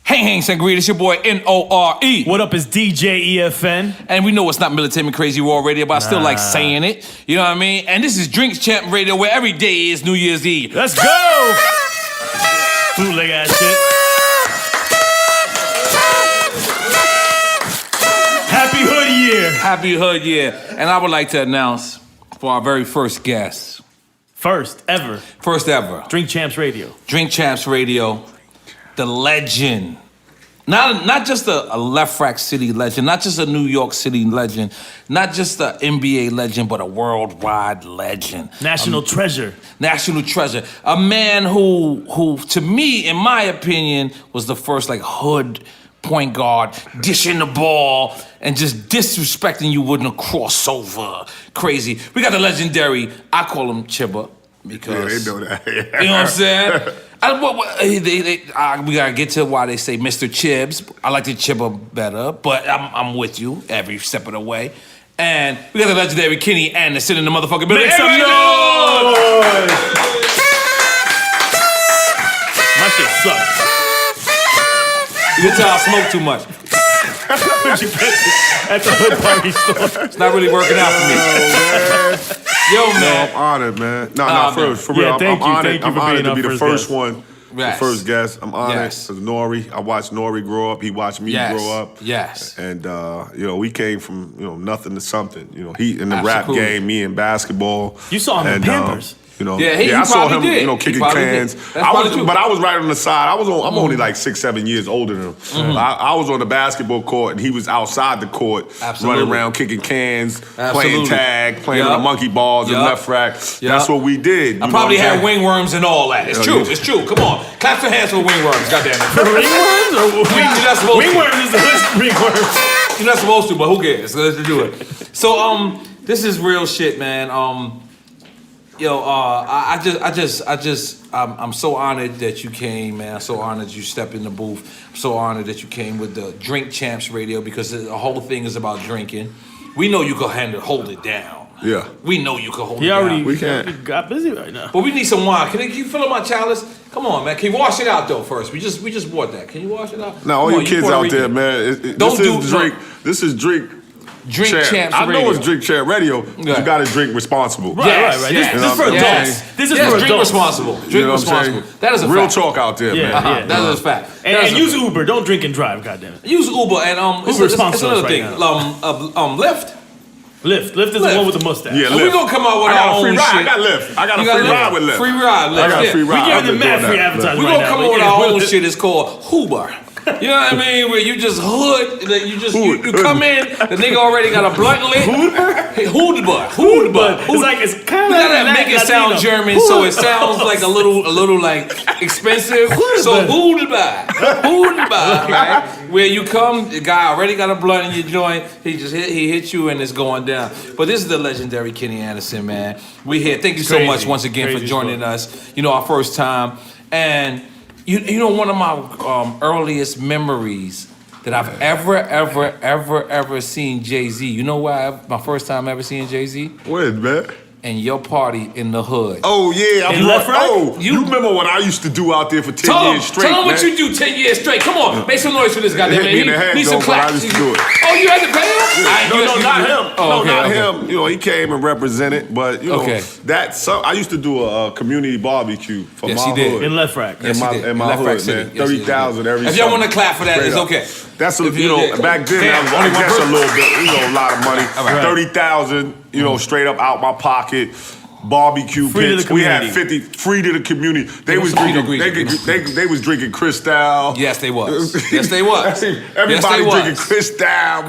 Hang, Sangria, it's your boy N.O.R.E. What up, is DJ EFN? And we know it's not Militant Crazy Raw Radio, but I still like saying it. You know what I mean? And this is Drinks Champ Radio, where every day is New Year's Eve. Let's go! Bootleg ass shit. Happy Hood Year! Happy Hood Year. And I would like to announce for our very first guest. First ever. Drink Champs Radio. The legend. Not just a Lefrak City legend, not just a New York City legend, not just an NBA legend, but a worldwide legend. National treasure. A man who, to me, in my opinion, was the first hood point guard, dishing the ball and just disrespecting you with a crossover. Crazy. We got the legendary, I call him Chibba. Because they know that. You know what I'm saying? We gotta get to why they say Mr. Chibs. I like the Chibba better, but I'm with you every step of the way. And we got the legendary Kenny Anderson in the motherfucking building. Make some noise! My shit sucks. You can tell I smoke too much. At the hood party store. It's not really working out for me. Yo, man. No, I'm honored, man. For real. Thank you. I'm honored to be the first guest. one. Yes. The first guest. I'm honored. Yes. Because N.O.R.E. I watched N.O.R.E. grow up. He watched me grow up. Yes. And we came from nothing to something. He in the rap game, me in basketball. You saw him in Pampers. I saw him, did. kicking cans. But I was right on the side. I'm only like 6-7 years older than him. Mm-hmm. I was on the basketball court, and he was outside the court, running around kicking cans, playing tag, playing with the monkey balls and Lefrak. That's what we did. I probably had wingworms and all that. It's true. It's true. Come on, clap your hands for wingworms. Goddamn it. Ringworms? You're not supposed to. Wingworms is the ringworm. You're not supposed to, but who cares? Let's do it. So this is real shit, man. I'm so honored that you came, man. I'm so honored you stepped in the booth. I'm so honored that you came with the Drink Champs Radio because the whole thing is about drinking. We know you can hold it down. Yeah. We know you can hold it down. We can't. Got busy right now. But we need some wine. Can you fill up my chalice? Come on, man. Can you wash it out though first? We just bought that. Can you wash it out? Now, all you kids out there, man. This is Drink Champs Radio. I know it's Drink Champ Radio. But you got to drink responsible. Right. Yes. This is for adults. This is for adults. Drink responsible. Drink responsible. That is a real fact. Talk out there, man. That is a fact. And use Uber. Don't drink and drive. Goddammit. Use Uber and Uber it's another thing. Lyft. Lyft is the one with the mustache. Yeah, We're gonna come out with our own shit. I got Lyft. I got a free ride with Lyft. Free ride, Lyft. I got a free ride. We giving them mad free advertising. We're gonna come up with our own shit. It's called Hoober. You know what I mean? Where you just hood, you come in, the nigga already got a blunt lit. Hoodba. It's kind of we gotta make it sound German, so it sounds like a little like expensive. So Hoodba, right? Where you come, the guy already got a blunt in your joint. He hit you and it's going down. But this is the legendary Kenny Anderson, man. We here. Thank you so much once again for joining us. Our first time. And you know one of my earliest memories that I've ever seen Jay-Z. You know why my first time ever seeing Jay-Z? When, man? And your party in the hood. Oh, yeah. You remember what I used to do out there for 10 years straight, Tell him what you do 10 years straight. Come on. Make some noise for this guy. Hit me in the head, though, but I used to do it. Oh, you had to pay him? Not him. Not him. He came and represented, but, I used to do a community barbecue for my hood. In Lefrak. In my hood, man. 30,000 every If y'all want to clap for that, it's okay. That's back then, I guess a little bit, a lot of money. 30,000, straight up out my pocket. Barbecue pits. We had 50 free to the community. They was drinking Cristal. Yes, they was. Everybody drinking Cristal.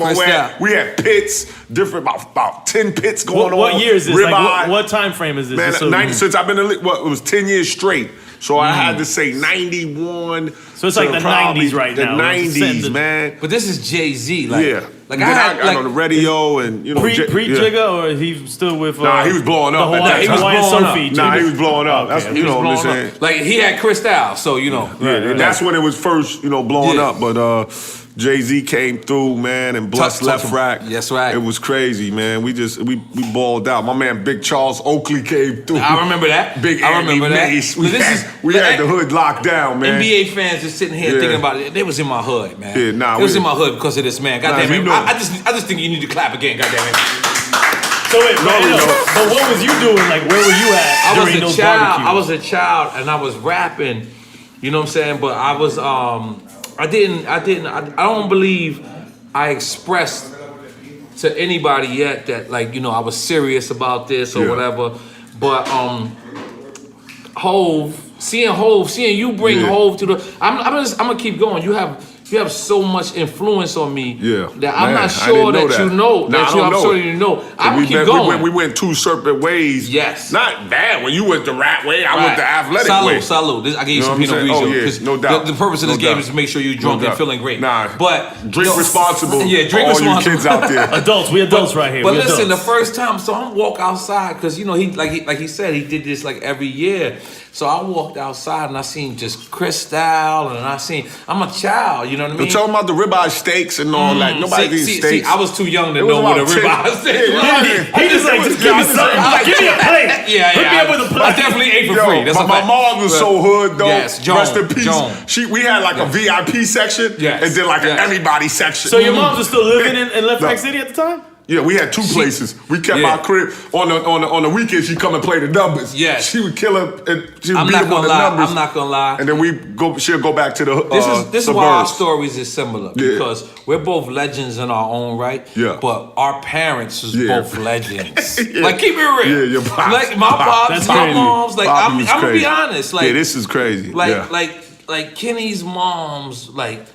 We had pits, different about 10 pits going on. What year is this? Ribeye. What time frame is this? Man, since I've been in it was 10 years straight. So I had to say 91. So it's like the 90s right now. The 90s, man. But this is Jay-Z. Like I on the radio and pre-Jigga or he still with? Nah, he was blowing up. He was blowing up. He was blowing up. That's what I'm saying. Like he had Cristal, so that's when it was first blowing up. But Jay-Z came through, man, and blessed Lefrak. That's right. It was crazy, man. We balled out. My man Big Charles Oakley came through. I remember that. Big Andy Mace. We had the hood locked down, man. NBA fans just sitting here thinking about it. They was in my hood, man. Yeah, nah, it was in my hood because of this man. Goddamn it! I just think you need to clap again. Goddamn it! So wait, but what was you doing? Like, where were you at during those barbecues? I was a child and I was rapping. You know what I'm saying? But I was I don't believe I expressed to anybody yet that, like, you know, I was serious about this or whatever. But seeing you bring Hove to the, I'm gonna keep going. You have so much influence on me that I'm not sure that you know. I'm sure you know. I'm gonna keep going. We went two separate ways. Yes. Not bad. When you went the rap way, I went the athletic way. Salud. I gave you some Pinot Grigio. Oh, yeah, no doubt. The purpose of this game is to make sure you're drunk and feeling great. But drink responsible. Yeah, drink all responsible. You kids out there. Adults, we adults right here. But listen, the first time, so I'm walk outside because, you know, he like he said, he did this like every year. So I walked outside and I seen just Cristal and I'm a child, you know what I mean? You're talking about the ribeye steaks and all that. Nobody eats steaks. I was too young to know what a ribeye steak was. He just like, just give me something. Give me a plate. Hook me up with a plate. I definitely ate for free. That's my mom was so hood though. Yes, rest in peace. We had like a VIP section and then like an everybody section. So your moms was still living in Lefrak City at the time? Yeah, we had two places. We kept our crib on the weekends. She'd come and play the numbers. Yeah, she would kill him and she would beat him on the numbers. I'm not gonna lie. And then she'll go back to the This is why our stories is similar because we're both legends in our own right. Yeah, but our parents was both legends. Like, keep it real. Yeah, your pops. Like my pops, my mom's. Like, I'm gonna be honest. Like, this is crazy. Like Kenny's mom's like.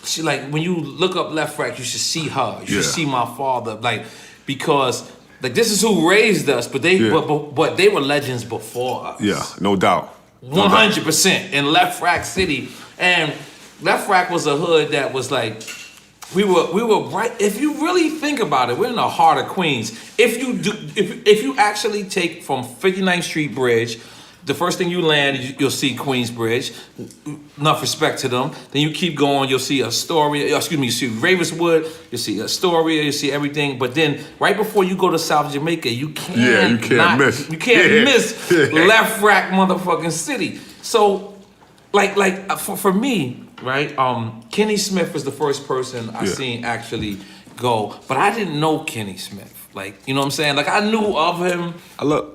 She, like, when you look up Lefrak, you should see her. You should see my father, like, because like this is who raised us, but they but they were legends before us. Yeah, no doubt. 100% in Lefrak City, and Lefrak was a hood that was like we were right. If you really think about it, we're in the heart of Queens. If you actually take from 59th Street Bridge. The first thing you land, you'll see Queensbridge. Enough respect to them. Then you keep going, you'll see Astoria. You see Ravenswood. You see Astoria. You see everything. But then, right before you go to South Jamaica, you can't miss Lefrak motherfucking City. So, for me, right? Kenny Smith was the first person I seen actually go, but I didn't know Kenny Smith. Like, you know what I'm saying? Like, I knew of him. I love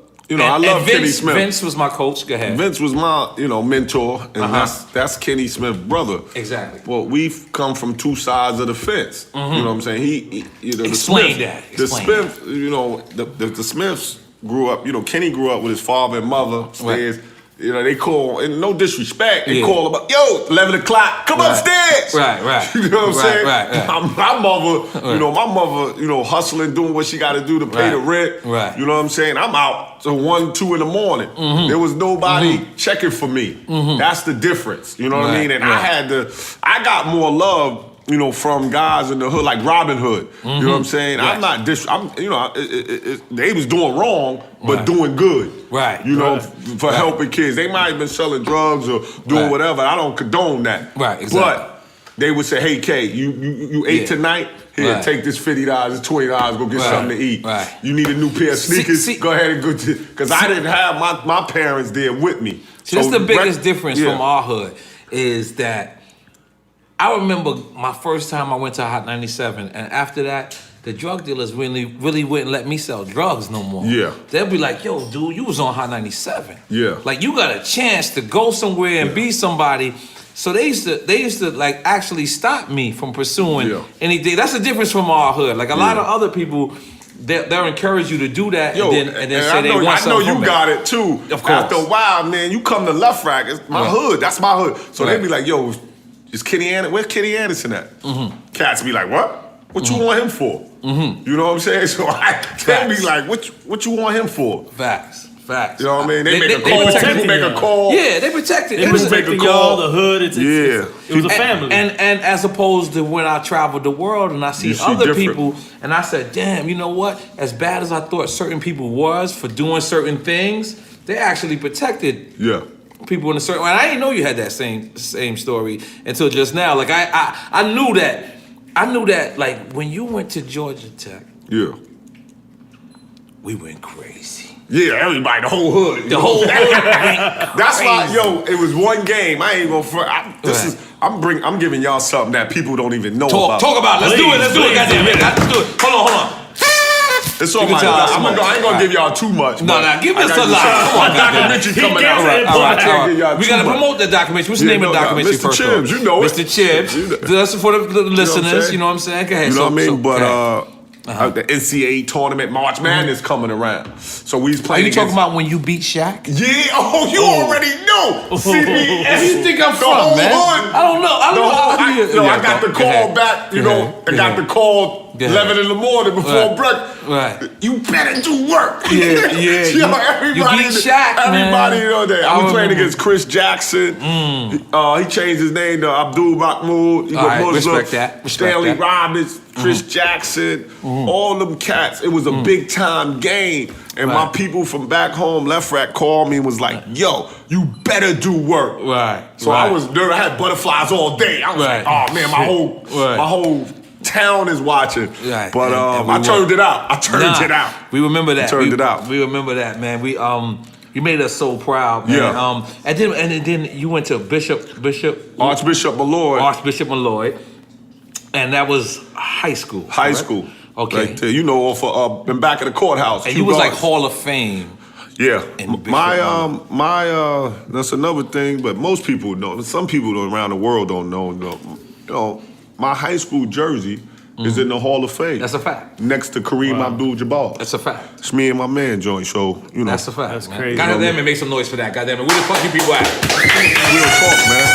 Kenny Smith. Vince was my coach. Go ahead. Vince was my, mentor, and that's Kenny Smith's brother. Exactly. Well, we've come from two sides of the fence. You know what I'm saying? Explain that. The Smiths, the Smiths grew up. Kenny grew up with his father and mother upstairs. Right. They call, and no disrespect, they call about, 11 o'clock, come upstairs. Right. You know what I'm saying? Right. My mother, hustling, doing what she got to do to pay the rent. Right. You know what I'm saying? I'm out till 1, 2 in the morning. There was nobody checking for me. That's the difference. You know what I mean? And I got more love, from guys in the hood, like Robin Hood. You know what I'm saying? Yes. I'm not they was doing wrong, but doing good. Right. For helping kids. They might have been selling drugs or doing whatever. I don't condone that. Right, exactly. But they would say, hey, K, you ate tonight? Here, take this $50, $20, go get something to eat. Right. You need a new pair of sneakers? Go ahead and go to, because I didn't have my parents there with me. See, that's the biggest difference from our hood, is that I remember my first time I went to Hot 97, and after that, the drug dealers really wouldn't let me sell drugs no more. Yeah. They'll be like, yo, dude, you was on Hot 97. Yeah. Like, you got a chance to go somewhere and be somebody. So they used to like actually stop me from pursuing anything. That's the difference from our hood. Like, a lot of other people, they'll encourage you to do that, and then say they want something. I know you got it too. Of course. After a while, man, you come to Lefrak, it's my hood. That's my hood. So they be like, yo, is Kenny Anderson? Where's Kenny Anderson at? Cats be like, what? What you want him for? You know what I'm saying? So they be like, what you want him for? Facts. You know what I mean? They make a call. People make a call. Yeah, they protected. They protecting y'all, the hood. It was a family. And as opposed to when I traveled the world and I see other people, and I said, damn, you know what? As bad as I thought certain people was for doing certain things, they actually protected people in a certain way. And I didn't know you had that same story until just now. Like, I knew that, like, when you went to Georgia Tech, we went crazy. Yeah, everybody, the whole hood. The whole hood. That's why, it was one game. I ain't gonna front. I'm giving y'all something that people don't even know about. Talk about it. Let's do it. Goddamn it. Let's do it. Hold on. It's all right. I ain't gonna give y'all too much. No, give us a lot. Come on, documentary coming out. All right. We gotta promote the documentary. What's the name of the documentary first? Mr. Chibbs, you know it. Mr. Chibbs. That's for the listeners. You know what I'm saying? Go ahead. You know what I mean? But the NCAA tournament, March Madness coming around. So we was playing. Are you talking about when you beat Shaq? Yeah. Oh, you already know. CBS. Where do you think I'm from, man? I don't know. I got the call back. I got the call 11 in the morning before breakfast. Right. You better do work. Yeah. Everybody, you beat Shaq, everybody man. I was playing against Chris Jackson. He changed his name to Abdul Mahmoud. He was Muslim. Respect that. Stanley Robbins, Chris Jackson, all them cats. It was a big time game. And my people from back home, Lefrak, called me and was like, yo, you better do work. Right. So I was there. I had butterflies all day. I was like, oh man, my whole town is watching. Right. But I turned it out. It out. We remember that. Turned it out. We remember that, man. You made us so proud, man. Yeah. And then you went to Archbishop Malloy. And that was high school. High school. Okay. Right there. Off of in back of the courthouse. And you was like Hall of Fame. Yeah. My that's another thing, but most people know. Some people around the world don't know. My high school jersey is in the Hall of Fame. That's a fact. Next to Kareem Abdul-Jabbar. That's a fact. It's me and my man joint, so That's a fact. That's crazy. Goddamn it, make some noise for that. Goddamn it, where the fuck you people at? Real talk, man.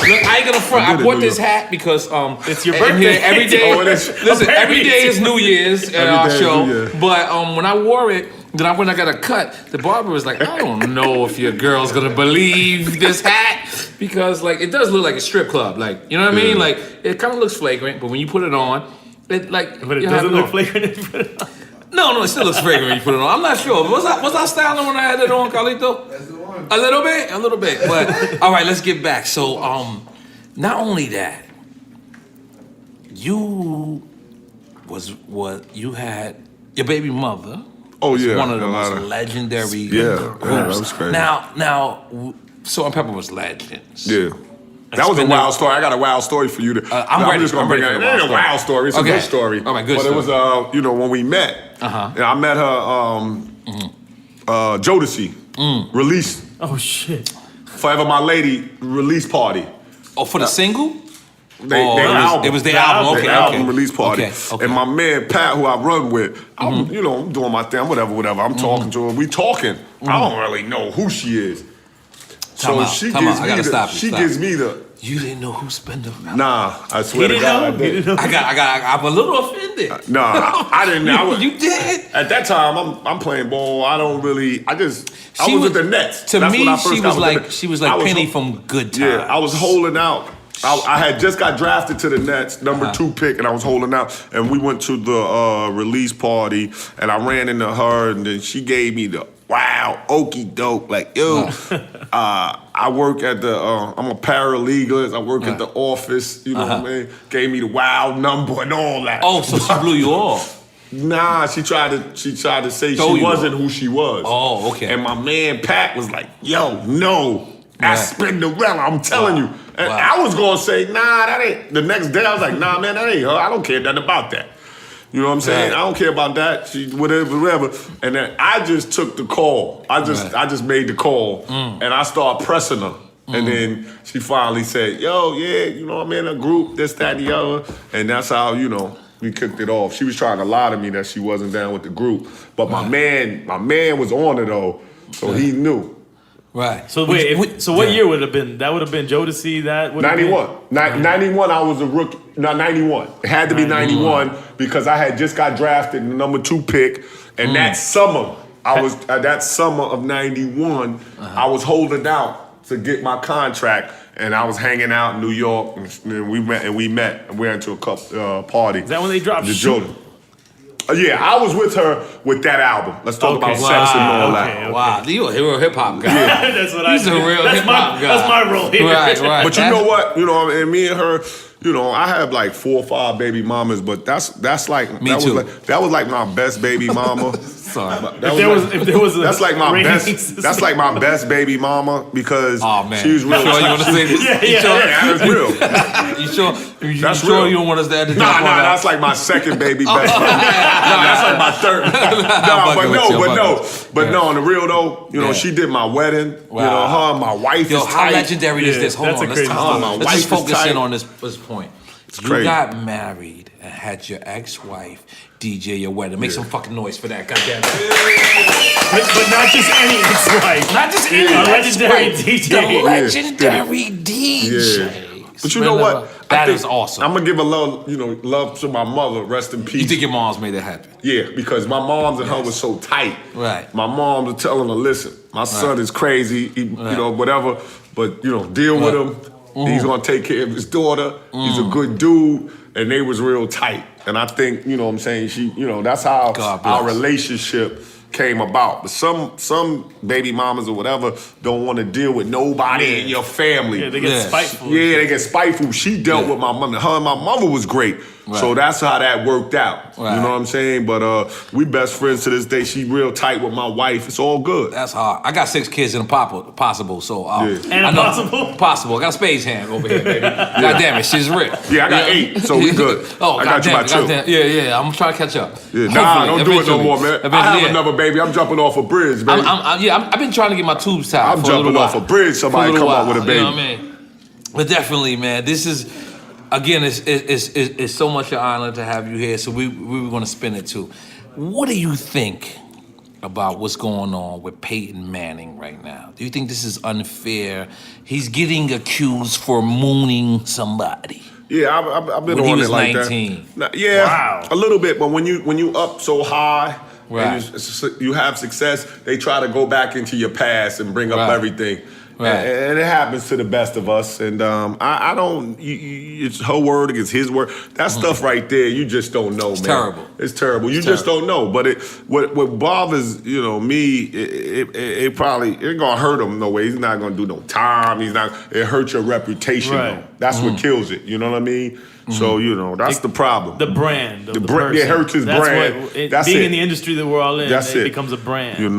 Look, I ain't gonna front. I bought this hat because it's your birthday. Every day. Listen, every day is New Year's at our show. But when I wore it, then when I got a cut, the barber was like, I don't know if your girl's gonna believe this hat because it does look like a strip club. You know what I mean? It kind of looks flagrant, but when you put it on, but it doesn't look flagrant if you put it on. No, it still looks fragrant when you put it on. I'm not sure. Was I styling when I had it on, Carlito? That's the one. A little bit. But all right, let's get back. So, not only that, you had your baby mother. Oh yeah, one of the most legendary. Yeah, that was crazy. Now, Salt and Pepper was legends. Yeah. That was a wild story. I got a wild story for you. I'm just gonna bring it. It ain't a wild story. It's a good story. All right, good. But it was, when we met. I met her. Jodeci release. Oh shit! Forever My Lady release party. Oh, for the single? It was their album. Okay, album release party. Okay. And my man Pat, who I run with, I'm doing my thing. Whatever. I'm talking to her. We talking. I don't really know who she is. She gives me the. You didn't know who spent the. Nah, I swear to God, I did. I'm a little offended. Nah, I didn't know. You did. At that time, I'm playing ball. I don't really. I was with the Nets. To me, she was like Penny from Good Times. Yeah, I was holding out. I had just got drafted to the Nets, number 2 pick, and I was holding out. And we went to the release party, and I ran into her, and then she gave me the okey doke, I work at the. I'm a paralegalist. I work at the office. You know what I mean? Gave me the wild number and all that. Oh, so she blew you off. Nah, she tried to say she wasn't who she was. Oh, okay. And my man Pat was like, "Yo, no, that's Spinderella. I'm telling you." And I was gonna say, "Nah, that ain't." The next day, I was like, "Nah, man, that ain't her. I don't care nothing about that." You know what I'm saying? Right. I don't care about that. She whatever. And then I just took the call. I just made the call, and I started pressing her. And then she finally said, "Yo, yeah, I'm in a group, this, that, and the other." And that's how we kicked it off. She was trying to lie to me that she wasn't down with the group, but my man was on it though, so he knew. Right. So what year would it have been? That would have been Jodeci. That would 91. 91. I was a rookie. No, 91. It had to be 91 because I had just got drafted in the number 2 pick, and that summer of 91, I was holding out to get my contract, and I was hanging out in New York, and we met and we went to a party. Is that when they dropped Jordan? Yeah, I was with her with that album. Let's talk about sex and all that. Wow, you're a real hip hop guy. Yeah. That's what He's a real hip hop guy. That's my role here. Right. But you know what? You know, and me and her, you know, I have like 4 or 5 baby mamas, but that's like Me too. That was like my best baby mama. Sorry. If there was a that's like my rating best. system. That's like my best baby mama because she was real. You sure you want to say this? That's real. You sure? That's sure real. you don't want us to add the Nah, that's like my second baby best. That's like my third. But no, on the real though, you know, she did my wedding. Wow. You know, her and my wife is how tight. legendary is this? Hold on, let's just focus in on this point. You crazy. got married and had your ex-wife DJ your wedding. Make some fucking noise for that, goddamn it. But not just any ex-wife. Not just any legendary DJ. The legendary DJ. But you know what? That is awesome. I'm gonna give a love, you know, love to my mother. Rest in peace. You think your mom's made that happen? Yeah, because my mom's and her was so tight. Right. My mom was telling her, listen, my son is crazy, you know, whatever, but, you know, deal with him. He's gonna take care of his daughter. He's a good dude. And they was real tight. And I think, you know what I'm saying, that's how our relationship came about. But some baby mamas or whatever don't want to deal with nobody in your family. Yeah, they get spiteful. Yeah, they get spiteful. She dealt with my mother. Her and my mother was great. Right. So that's how that worked out. Right. You know what I'm saying? But we best friends to this day. She real tight with my wife. It's all good. That's hard. I got 6 kids and possible. So and impossible. Possible. I got a spades hand over here, baby. God damn it, she's real. Yeah, I got 8, so we good. Oh, I got you by 2. Yeah. I'm trying to catch up. Yeah. Nah, don't do it no more, man. I have another baby. I'm jumping off a bridge, baby. I've been trying to get my tubes tied. I'm jumping off a bridge. Somebody come up with a baby. You know what I mean? But definitely, man, this is. Again, it's so much an honor to have you here. So we were going to spin it too. What do you think about what's going on with Peyton Manning right now? Do you think this is unfair? He's getting accused for mooning somebody. Yeah, I've been when on he was it like 19. that. Yeah, a little bit. But when you up so high, right. and you have success, they try to go back into your past and bring up everything. Right. And it happens to the best of us. And I don't, it's her word against his word. That stuff right there, you just don't know, man. Terrible. It's terrible. You just don't know. But what bothers, me, it probably, it gonna hurt him no way. He's not gonna do no time. It hurts your reputation though. That's what kills it. You know what I mean? So, that's the problem. The brand. The brand, it hurts his brand. That's being in the industry that we're all in, it becomes a brand. And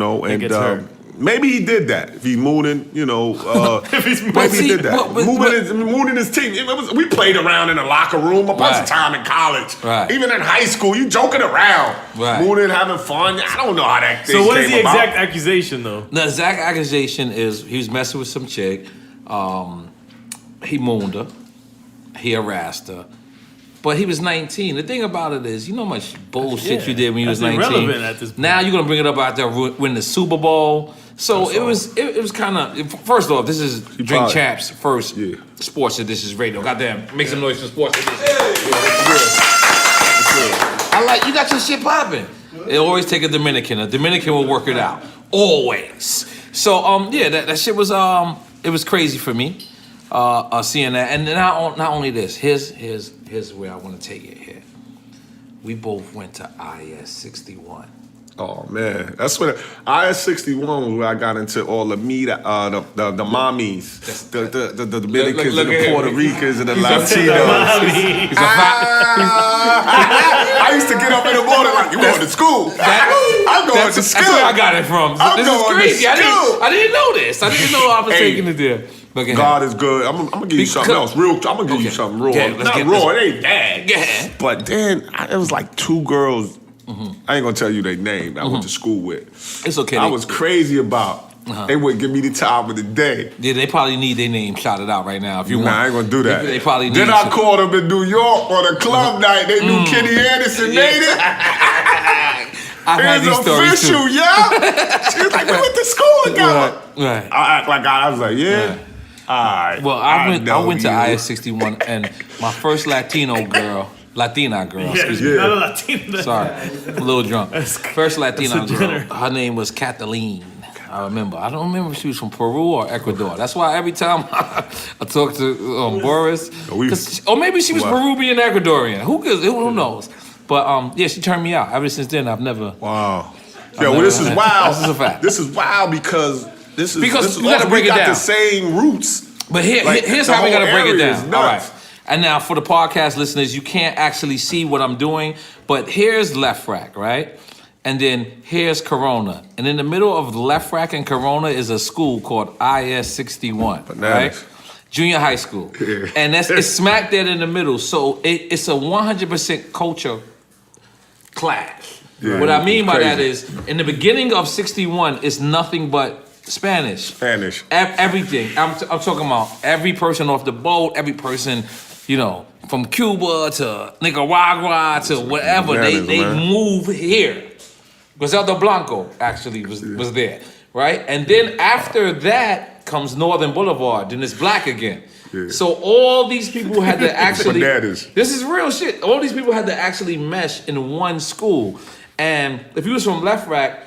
maybe he did that. If he's mooning, if he's maybe he did that. Mooning his team. We played around in the locker room a bunch of time in college. Right. Even in high school, you joking around. Right. Mooning, having fun. I don't know how that thing came about. So what is the exact accusation, though? The exact accusation is he was messing with some chick. He mooned her. He harassed her. But he was 19. The thing about it is, you know how much bullshit you did when you was 19. Irrelevant at this point. Now you're gonna bring it up out there, win the Super Bowl. So it was kind of. First off, this is Drink Champs' first sports edition radio. Goddamn, make some noise for sports edition. I like you got your shit popping. They always take a Dominican. A Dominican will work it out always. So that shit was it was crazy for me seeing that. And not only this, here's where I want to take it here. We both went to IS 61. Oh man, that's when IS 61 was where I got into all the the mommies, the Dominicans and the Puerto Ricans and the Latinos. I used to get up in the morning like, you going to school? I'm going to school. That's where I got it from. This is crazy. I didn't know this. I didn't know I was taking it there. God is good. I'm gonna give you something else. I'm gonna give you something raw. Not raw. It ain't bad. Yeah. But then it was like 2 girls. I ain't gonna tell you their name. I went to school with. It's okay. I was crazy about. They wouldn't give me the time of the day. Yeah, they probably need their name shouted out right now. If you want, I ain't gonna do that. They probably need. Then I called them in New York on a club night. They knew Kenny Anderson made it. I've had these stories too. Official, yeah. She was like, we went to school together. Right. I act like I was like, yeah. Right. All right. Well, I went to IS 61, and my first Latina girl, excuse me. Not a Latina. Sorry, I'm a little drunk. First Latina girl, her name was Kathleen. I remember. I don't remember if she was from Peru or Ecuador. That's why every time I talk to Boris, or maybe she was Peruvian, Ecuadorian. Who knows? But yeah, she turned me out. Ever since then, I've never. Wow. Yeah, well, this is wild. This is a fact. This is wild because we gotta break it down. got the same roots. But here's how we gotta break it down. All right. And now for the podcast listeners, you can't actually see what I'm doing, but here's Lefrak, right? And then here's Corona. And in the middle of Lefrak and Corona is a school called IS 61, right? Junior high school. Yeah. And it's smack dead in the middle. So it's a 100% culture clash. Yeah, what I mean by that is, in the beginning of 61, it's nothing but Spanish. Everything. I'm talking about every person off the boat, every person, from Cuba to Nicaragua to whatever. They move here. Griselda Blanco actually was there, right? And then after that comes Northern Boulevard, then it's black again. Yeah. So all these people had to actually, this is real shit. All these people had to actually mesh in one school. And if you was from Lefrak,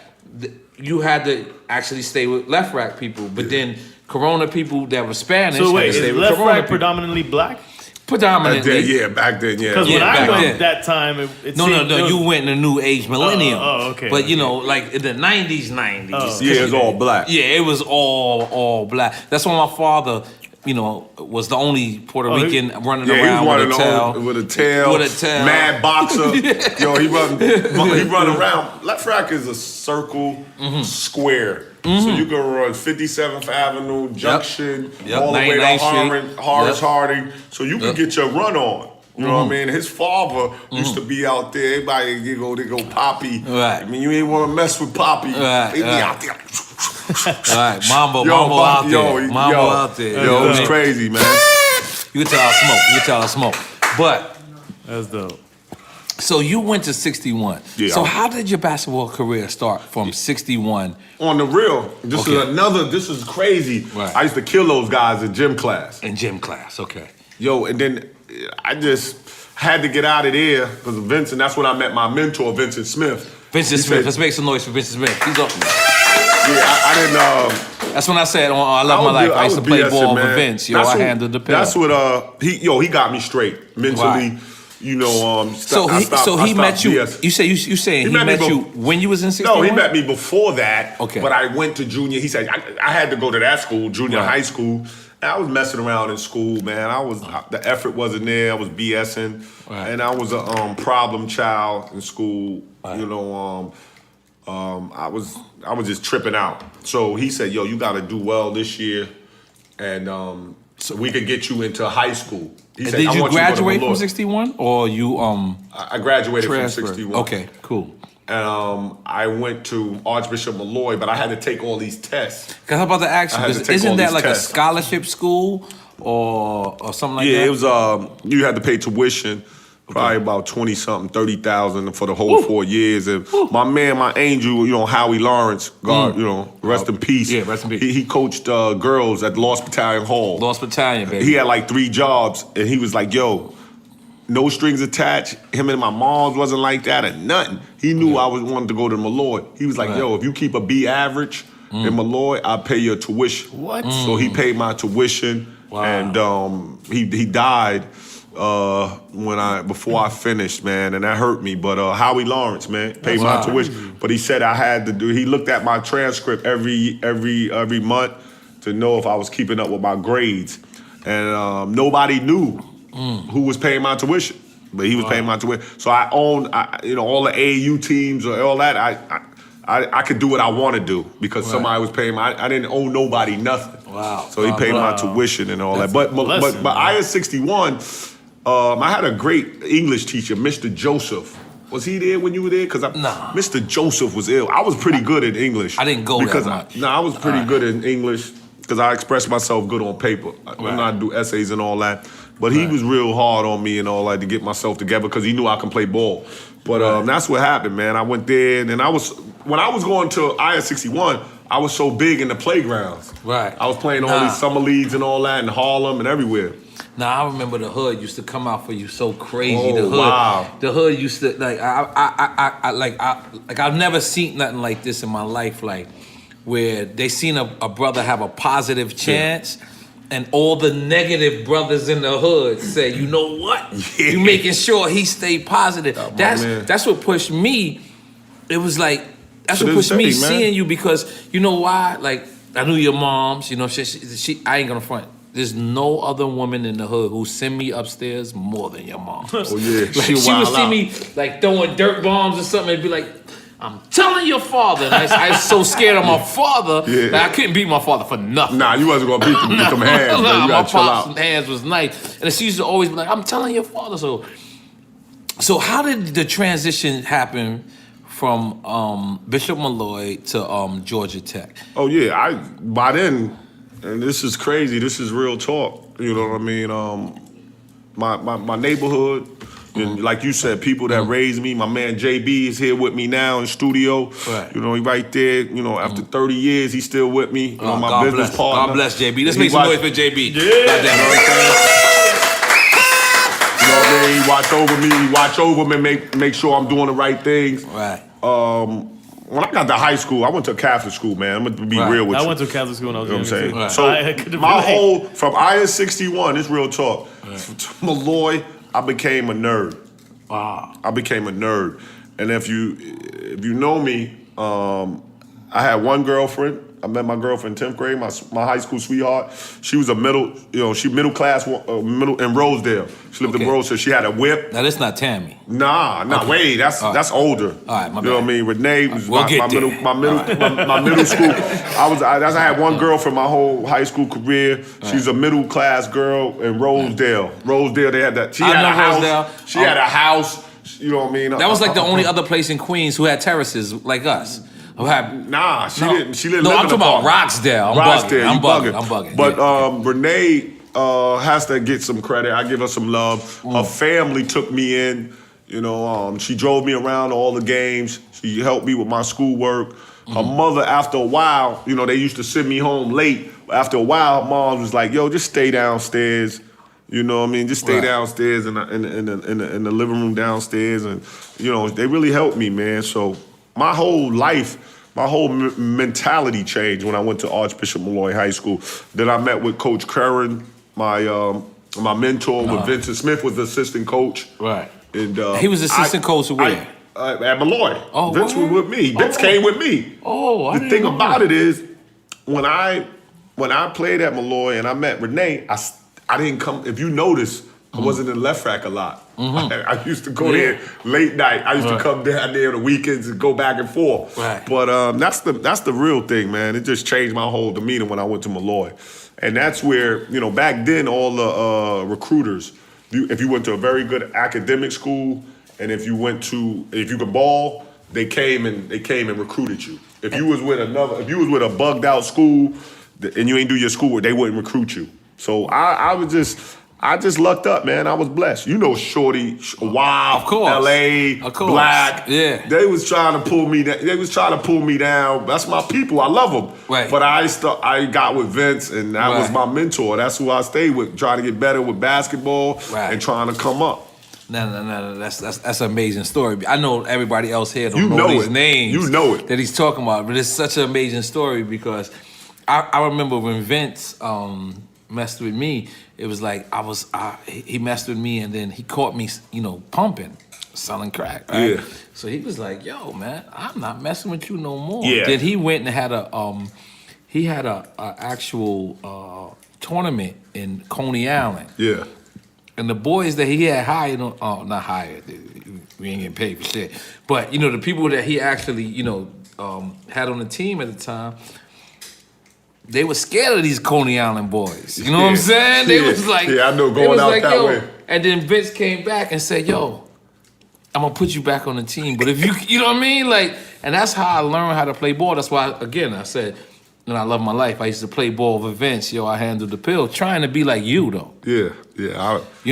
you had to actually stay with Lefrak people. But then Corona people that were Spanish. So wait, is Lefrak predominantly black? Predominantly. Back then. Because when I went that time, No, you went in the new age millennium. Okay. But like in the 90s. Yeah, it was all black. Yeah, it was all black. That's why my father, was the only Puerto Rican running around with a tail. Mad boxer. Yo, he run around. Lefrak is a circle square. Mm-hmm. So you can run 57th Avenue, Junction, all the way to Horace Harding. So you can get your run on. You know what I mean? His father used to be out there. Everybody, they go Poppy. Right. I mean, you ain't want to mess with Poppy. Right. They be out there. Right. Mambo out there. Yo, it was crazy, man. You can tell I smoke. But that's dope. So you went to 61. Yeah. So how did your basketball career start from 61? On the real, this is crazy. Right. I used to kill those guys in gym class. Okay. Yo, and then I just had to get out of there because of Vincent. That's when I met my mentor, Vincent Smith. Let's make some noise for Vincent Smith. He's up. Yeah, I didn't. That's when I said, I love my life. I used to play ball with Vince. I handled the pill. That's what he got me straight mentally. Right. So he met you. BS. You saying he met you when you was in 61? No, he met me before that. Okay. But I went to junior. He said I had to go to that school, junior high school. And I was messing around in school, man. The effort wasn't there. I was BSing, and I was a problem child in school. Right. I was just tripping out. So he said, "Yo, you got to do well this year, and so we could get you into high school." He said, did you graduate from 61, or you I graduated transferred? From 61. Okay, cool. And I went to Archbishop Malloy, but I had to take all these tests. Cause I'm about to ask you, isn't that like tests. A scholarship school or something like that? Yeah, it was. You had to pay tuition. Probably about 20-something, 30,000 for the whole 4 years. And my man, my angel, Howie Lawrence, God, rest in peace. Yeah, rest in peace. He coached girls at Lost Battalion Hall. Lost Battalion, baby. He had like 3 jobs, and he was like, yo, no strings attached. Him and my moms wasn't like that or nothing. He knew I wanted to go to Malloy. He was like, yo, if you keep a B average in Malloy, I'll pay your tuition. What? So he paid my tuition, and he died before I finished, man, and that hurt me. But Howie Lawrence, man, paid my tuition. But he said I had to do. He looked at my transcript every month to know if I was keeping up with my grades, and nobody knew who was paying my tuition, but he was paying my tuition. So I owned, all the AAU teams or all that. I could do what I want to do because somebody was paying I didn't owe nobody nothing. Wow. So he paid my tuition and all that. But IS 61. I had a great English teacher, Mr. Joseph. Was he there when you were there? Because Mr. Joseph was ill. I was pretty good at English. I didn't go that much. I was pretty good in English because I expressed myself good on paper. I know how to do essays and all that. But he was real hard on me and all that to get myself together because he knew I can play ball. But that's what happened, man. I went there, and when I was going to IS 61, I was so big in the playgrounds. Right. I was playing all these summer leagues and all that in Harlem and everywhere. Now I remember the hood used to come out for you so crazy. Oh, wow. The hood used to I've never seen nothing like this in my life, like where they seen a brother have a positive chance, And all the negative brothers in the hood say, you know what? You making sure he stay positive. That's what pushed me. It was like, that's what pushed me seeing you, because you know why? Like, I knew your moms, you know, she I ain't gonna front. There's no other woman in the hood who send me upstairs more than your mom. Oh yeah, like, she would see me like throwing dirt bombs or something and be like, I'm telling your father. And I was so scared of my father that I couldn't beat my father for nothing. Nah, you wasn't gonna beat them hands. Nah, you my chill pops' out. hands was nice. And she used to always be like, I'm telling your father. So how did the transition happen from Bishop Malloy to Georgia Tech? Oh yeah, by then, and this is crazy, this is real talk. You know what I mean? My neighborhood, and like you said, people that raised me. My man JB is here with me now in studio. Right. You know, he right there. You know, after 30 years, he's still with me. You know, my business partner. God bless JB. Let's make some noise for JB. Yeah. Goddamn, you know what I'm saying? You know what I mean? He watch over me. He watch over me. Make sure I'm doing the right things. Right. When I got to high school, I went to Catholic school, man. I'm gonna be real with you. I went to Catholic school when I was young. You know what I'm saying? Right. So my whole, from IS-61, this real talk, to Malloy, I became a nerd. Wow. I became a nerd. And if you know me, I had one girlfriend. I met my girlfriend in 10th grade, my high school sweetheart. She was middle class, middle in Rosedale. She lived in Rosedale. She had a whip. Now, that's not Tammy. Nah, wait, that's older. All right, my bad. You know what I mean? Renee was We'll my middle school. I had one girlfriend my whole high school career. She was a middle class girl in Rosedale. Rosedale, they had that. She had a house. She had a house. You know what I mean? That was like the only other place in Queens who had terraces like us. Nah, she didn't. She didn't. No, live I'm in talking about Roxdale. I'm bugging. But Renee has to get some credit. I give her some love. Her family took me in. You know, she drove me around to all the games. She helped me with my schoolwork. Her mother, after a while, you know, they used to send me home late. After a while, her mom was like, "Yo, just stay downstairs." You know what I mean? Just stay downstairs in the living room downstairs, and you know, they really helped me, man. So my whole life. My whole mentality changed when I went to Archbishop Malloy High School. Then I met with Coach Curran, my mentor. With Vincent Smith was the assistant coach. Right. And he was assistant coach where? At Malloy. Oh, Vince was with me. Vince came with me. Oh, the thing about it is, when I played at Malloy and I met Renee, I didn't come. If you notice, I wasn't in Lefrak a lot. I used to go there late night. I used to come down there on the weekends and go back and forth. Right. But that's the real thing, man. It just changed my whole demeanor when I went to Malloy. And that's where, you know, back then all the recruiters, if you went to a very good academic school and if you could ball, they came and recruited you. If you was with a bugged out school and you ain't do your schoolwork, they wouldn't recruit you. So I just lucked up, man. I was blessed. You know, Shorty, Wow, of course. LA, of course. Black. Yeah. They was trying to pull me down. That's my people. I love them. Right. But I got with Vince, and that was my mentor. That's who I stayed with, trying to get better with basketball and trying to come up. No. That's an amazing story. I know everybody else here don't know these names. You know it. That he's talking about, but it's such an amazing story because I remember when Vince messed with me. It was like he messed with me and then he caught me, you know, pumping, selling crack. Right? Yeah. So he was like, "Yo, man, I'm not messing with you no more." Yeah. Then he went and had a actual tournament in Coney Island. Yeah. And the boys that he had hired, not hired, we ain't getting paid for shit. But, you know, the people that he actually, you know, had on the team at the time, they were scared of these Coney Island boys. You know what I'm saying? They was like, I know, going out that way. And then Vince came back and said, "Yo, I'm gonna put you back on the team. But if you know what I mean? Like, and that's how I learned how to play ball. That's why, again, I said, and I love my life. I used to play ball with Vince. Yo, I handled the pill, trying to be like you, though. Yeah. You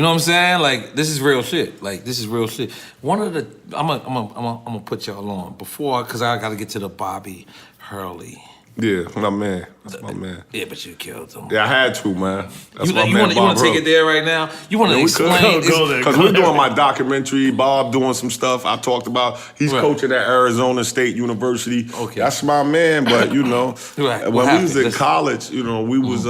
know what I'm saying? Like, this is real shit. Like, this is real shit. One of the, I'm gonna put y'all on before, cause I gotta get to the Bobby Hurley. Yeah, my man. That's my man. Yeah, but you killed him. Yeah, I had to, man. That's my man, you want to take it there right now? You want to explain? Because we're doing my documentary. Bob doing some stuff I talked about. He's coaching at Arizona State University. Okay. That's my man, but, you know, when we was in college, you know, we was,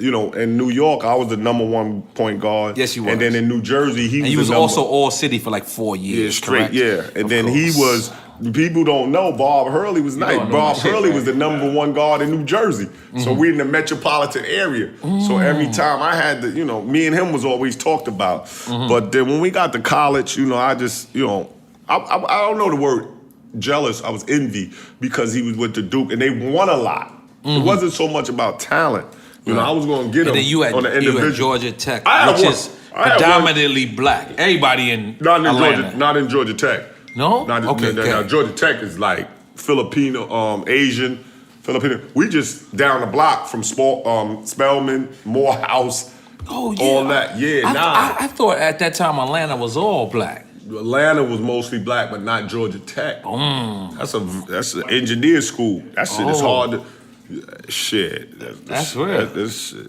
in New York, I was the #1 point guard. Yes, you were. And then in New Jersey, he was also All-City for like 4 years. Yeah, straight, correct? yeah. And then he was, people don't know, Bob Hurley was nice. Bob Hurley was the #1 guard in New Jersey. So we're in the metropolitan area. So every time I had to, me and him was always talked about. But then when we got to college, I just, I don't know the word jealous. I was envy because he was with the Duke and they won a lot. It wasn't so much about talent. I was going to get him on the individual. You at Georgia Tech, which is predominantly black. Everybody in Atlanta. Not in Georgia Tech. No? Okay. Georgia Tech is like Filipino, Asian, Filipino. We just down the block from Spelman, Morehouse, all that. Yeah, I thought at that time Atlanta was all black. Atlanta was mostly black, but not Georgia Tech. That's an engineer school. That shit is hard to... Shit. That's real.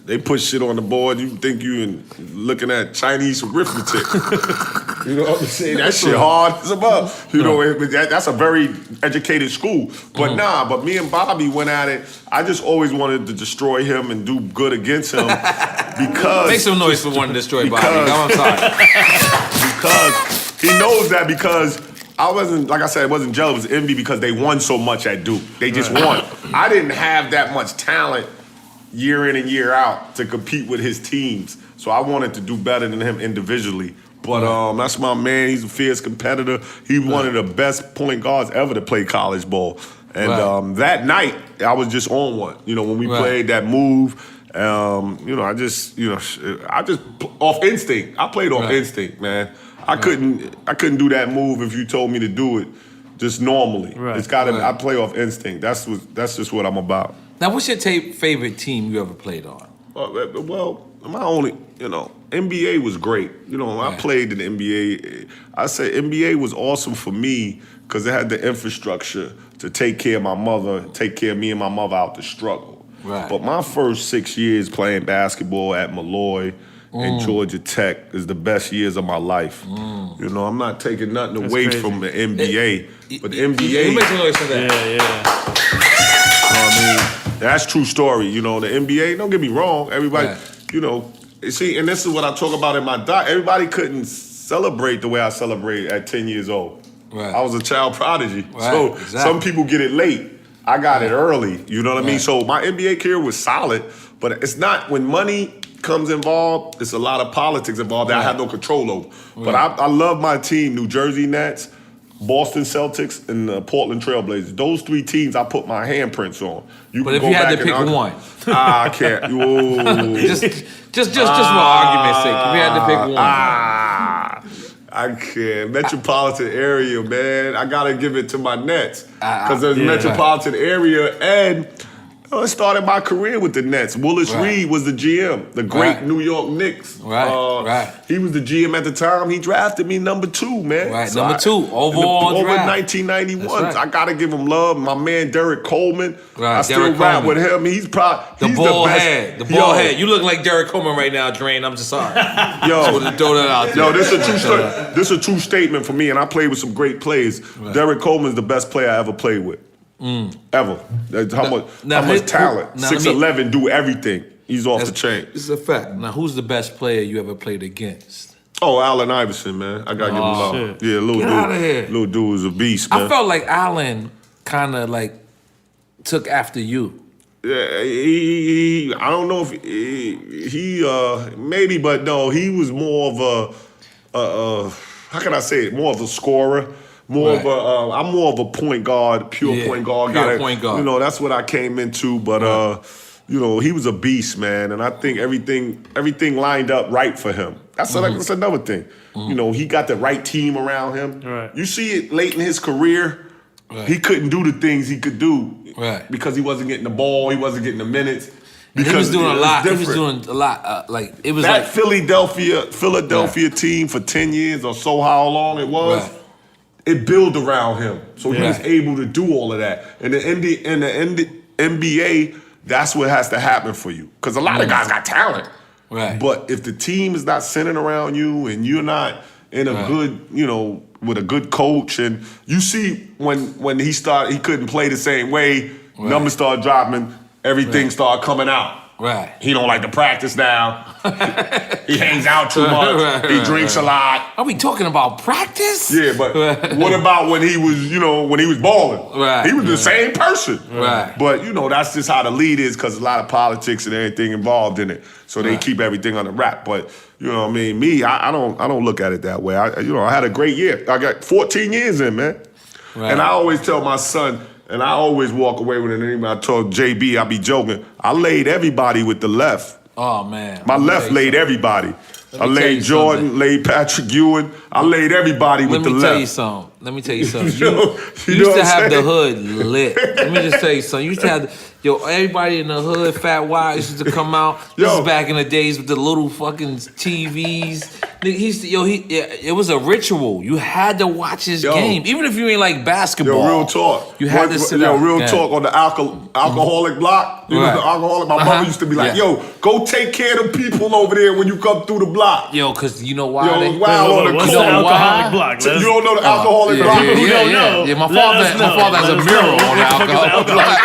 They put shit on the board. You think you looking at Chinese arithmetic. You know what I'm saying? That shit hard as a mother. That's a very educated school. But but me and Bobby went at it. I just always wanted to destroy him and do good against him because... Make some noise for wanting to destroy Bobby. I'm sorry. Because he knows that because... I wasn't jealous, it was envy because they won so much at Duke. They just won. I didn't have that much talent year in and year out to compete with his teams. So I wanted to do better than him individually. But that's my man. He's a fierce competitor. He's one of the best point guards ever to play college ball. And that night, I was just on one. When we played that move, I just off instinct. I played off instinct, man. I couldn't do that move if you told me to do it just normally. Right. It's got to. I play off instinct. That's just what I'm about. Now, what's your favorite team you ever played on? Well, my only, NBA was great. I played in the NBA. I say NBA was awesome for me because it had the infrastructure to take care of my mother, take care of me and my mother out the struggle. Right. But my first 6 years playing basketball at Malloy and Georgia Tech is the best years of my life. I'm not taking nothing away from the NBA, but the NBA... You make some noise for that. Yeah. That's true story. The NBA, don't get me wrong, everybody, see, and this is what I talk about in my doc. Everybody couldn't celebrate the way I celebrated at 10 years old. Right. I was a child prodigy. Right. So some people get it late. I got it early, you know what I mean? So my NBA career was solid, but it's not when money comes involved, it's a lot of politics involved that I have no control over. But I love my team, New Jersey Nets, Boston Celtics, and the Portland Trailblazers. Those 3 teams I put my handprints on. But if you had to pick one. I can't. just for argument's sake, if you had to pick one. I can't. Metropolitan area, man. I got to give it to my Nets. Because there's metropolitan area and... I started my career with the Nets. Willis Reed was the GM, the great New York Knicks. He was the GM at the time. He drafted me #2, man. Right, so #2 overall over 1991. Right. I gotta give him love. My man Derek Coleman. Right. I still rap with him. He's probably the bald head. The bald head. You look like Derek Coleman right now, Drain. I'm just sorry. Throw that out there. This is a true story. This is a true statement for me, and I played with some great players. Derek Coleman's the best player I ever played with. Ever. How much talent. 6'11", do everything. He's off the chain. This is a fact. Now, who's the best player you ever played against? Allen Iverson, man. I gotta give him love. Shit. Yeah, little Get dude. Out of here. Little dude was a beast, man. I felt like Allen kind of took after you. Yeah, I don't know if he maybe, but no, he was more of a how can I say it? More of a scorer. I'm more of a point guard, pure point guard. Point guard. That's what I came into. But he was a beast, man. And I think everything lined up right for him. That's another thing. He got the right team around him. Right. You see it late in his career. Right. He couldn't do the things he could do because he wasn't getting the ball. He wasn't getting the minutes. Because he was doing a lot. He was doing a lot. It was that Philadelphia team for 10 years or so, how long it was. Right. It built around him, so he was able to do all of that. And in the NBA, that's what has to happen for you, because a lot of guys got talent. Right. But if the team is not centered around you, and you're not in a good, with a good coach, and you see when he couldn't play the same way. Numbers started dropping, everything started coming out. Right. He don't like to practice now. He hangs out too much. He drinks a lot. Are we talking about practice? Yeah, but what about when he was, when he was balling? Right. He was the same person. Right. But, that's just how the lead is because a lot of politics and everything involved in it. So they keep everything under wrap. But, me, I don't look at it that way. I had a great year. I got 14 years in, man. Right. And I always tell my son, and I always walk away with it. And I told JB, I be joking, I laid everybody with the left. Oh, man. My left laid everybody. I laid Jordan, laid Patrick Ewing. I laid everybody with the left. Let me tell you something. You used to have the hood lit. Let me just tell you something. You used to have everybody in the hood, Fat Wives used to come out. This is back in the days with the little fucking TVs. It was a ritual. You had to watch his game, even if you ain't like basketball. Real talk. You had to sit down. Real talk on the alcoholic block. The alcoholic. My mother used to be like, go take care of the people over there when you come through the block. Because you know why? What's the alcoholic block? You don't know the alcoholic block? Yeah, my father has a mural on the alcoholic block.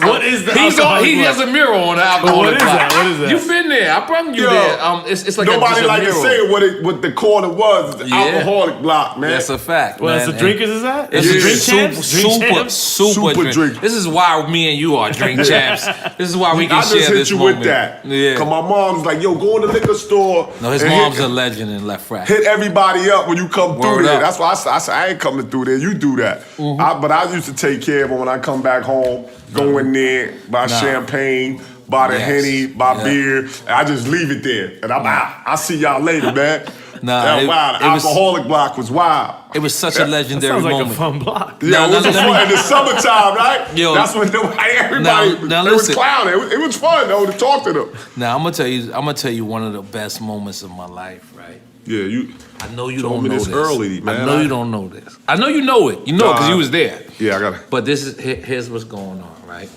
What is the alcoholic block? He has a mural on the alcoholic block. What is that? You've been there. I brought you there. It's like nobody like to say what the corner was. The alcoholic block, man. That's a fact. Well, that's the drinkers, is that? It's drink champs? Super drink. This is why me and you are drink champs. This is why we can share this moment. I just hit you with that. Yeah. Because my mom's like, go in the liquor store. No, his mom's a legend in Lefrak. Hit everybody up when you come through there. That's why I said, I ain't coming through there. You do that. Mm-hmm. But I used to take care of them when I come back home, go in there, buy champagne, buy the Henny, buy beer, and I just leave it there. And I'm out. I'll see y'all later, man. The alcoholic block was wild. It was such a legendary moment. That sounds like a fun block. Yeah, it was fun in the summertime, right? That's when everybody was clowning. It was fun though to talk to them. Now I'm gonna tell you one of the best moments of my life, right? Yeah, I know you don't know this. Early, man. I know you don't know this. I know you know it. You know it because you was there. Yeah, I got it. But here's what's going on, right?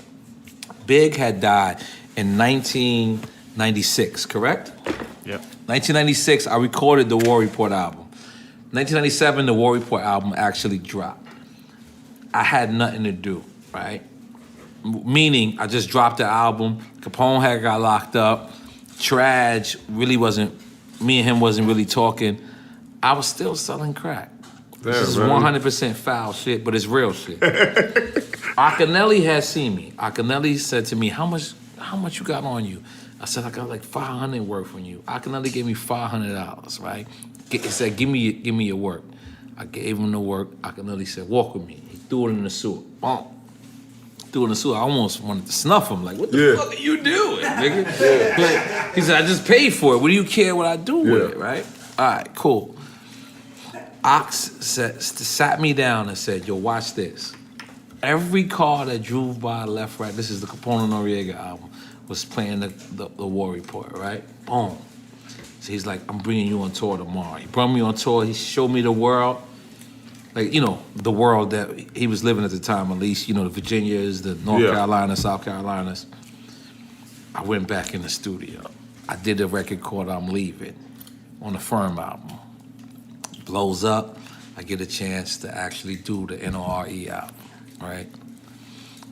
Big had died in 1996, correct? Yep. 1996, I recorded the War Report album. 1997, the War Report album actually dropped. I had nothing to do, right? Meaning, I just dropped the album. Capone had got locked up. Traj really wasn't, me and him wasn't really talking. I was still selling crack. This is 100% foul shit, but it's real shit. Akinelli had seen me. Akinelli said to me, how much you got on you? I said, I got like 500 worth on you. Akinelli gave me $500, right? He said, give me your work. I gave him the work. Akinelli said, walk with me. He threw it in the sewer. Boom. Threw it in the sewer. I almost wanted to snuff him. Like, what the fuck are you doing, nigga? Like, he said, I just paid for it. What do you care what I do with it, right? All right, cool. Ox sat me down and said, yo, watch this. Every car that drove by Lefrak, this is the Capone and Noriega album, was playing the War Report, right? Boom. So he's like, I'm bringing you on tour tomorrow. He brought me on tour. He showed me the world. Like, the world that he was living at the time, at least, the Virginias, the North Carolinas, South Carolinas. I went back in the studio. I did a record called I'm Leaving on the Firm album. Blows up. I get a chance to actually do the N.O.R.E. album, right?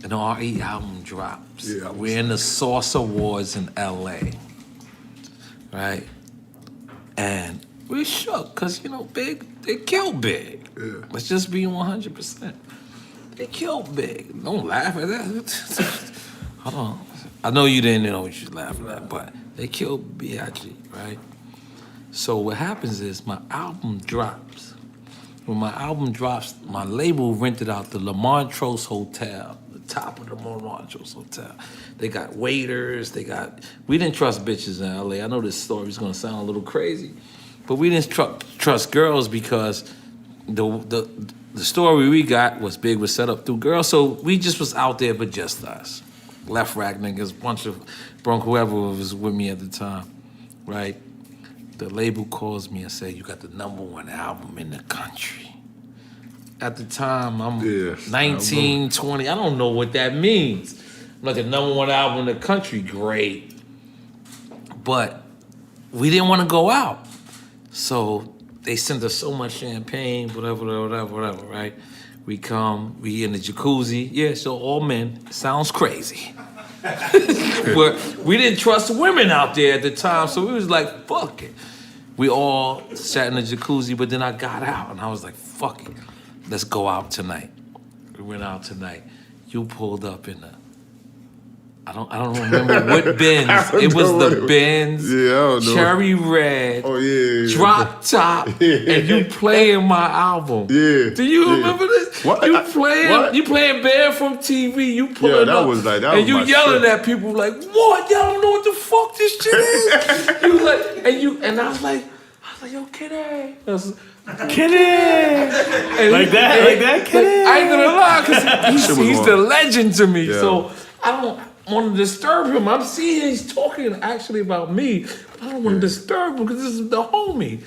N.O.R.E. album drops. Yeah, we're in the Source Awards in L.A., right? And we're shook because, Big, they killed Big. Yeah. Let's just be 100%. They killed Big. Don't laugh at that. Hold on. I know you didn't know what you're laughing at, but they killed B.I.G., right? So what happens is my album drops. When my album drops, my label rented out the Le Montrose Hotel, the top of the Le Montrose Hotel. They got waiters, we didn't trust bitches in LA. I know this story is gonna sound a little crazy, but we didn't trust girls because the story we got was Big was set up through girls, so we just was out there but just us. Lefrak niggas, bunch of whoever was with me at the time, right? The label calls me and said, you got the #1 album in the country. At the time, I'm 19, 20. I don't know what that means. I'm like, the #1 album in the country, great. But we didn't want to go out. So they sent us so much champagne, whatever, right? We come, we in the jacuzzi. Yeah, so all men, sounds crazy. But we didn't trust women out there at the time, so we was like, fuck it. We all sat in the jacuzzi, but then I got out and I was like, fuck it. Let's go out tonight. We went out tonight. You pulled up in the, I don't remember what Benz. It was the Benz, cherry red, drop top, and you playing my album. Yeah. Do you remember this? What? You playing Band from TV. You pulling up, that and you was yelling at people like, "What? Y'all don't know what the fuck this shit is." You like, and I was like, yo, Kenny. Kenny. Like that, Kenny. I ain't gonna lie, because he's the legend to me. Yeah. So I don't want to disturb him. I'm seeing he's talking actually about me, but I don't want to disturb him because this is the homie.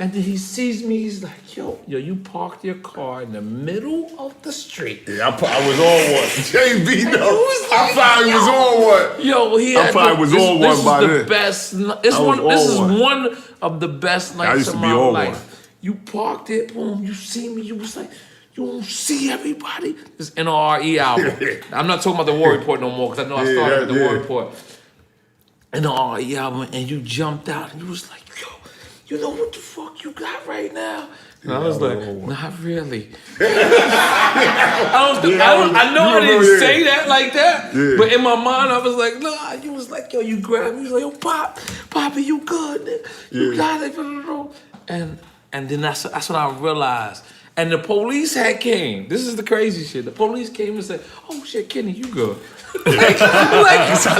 And then he sees me, he's like, yo, you parked your car in the middle of the street. Yeah, I was on one. JB, no. I probably was on one. Yo, I probably was on one by then. This is one of the best nights of my life. You parked it, boom, you see me, you was like, you don't see everybody. This N.O.R.E. album. I'm not talking about the War Report no more, because I know I started with the War Report. N.O.R.E. album, and you jumped out, and you was like, yo, you know what the fuck you got right now? And I was like, not really. I know I didn't say that like that, but in my mind I was like, nah, you was like, yo, you grabbed me, you was like, yo, Poppy, you good? You got it. And then that's when I realized. And the police had came. This is the crazy shit. The police came and said, "Oh shit, Kenny, you good?" I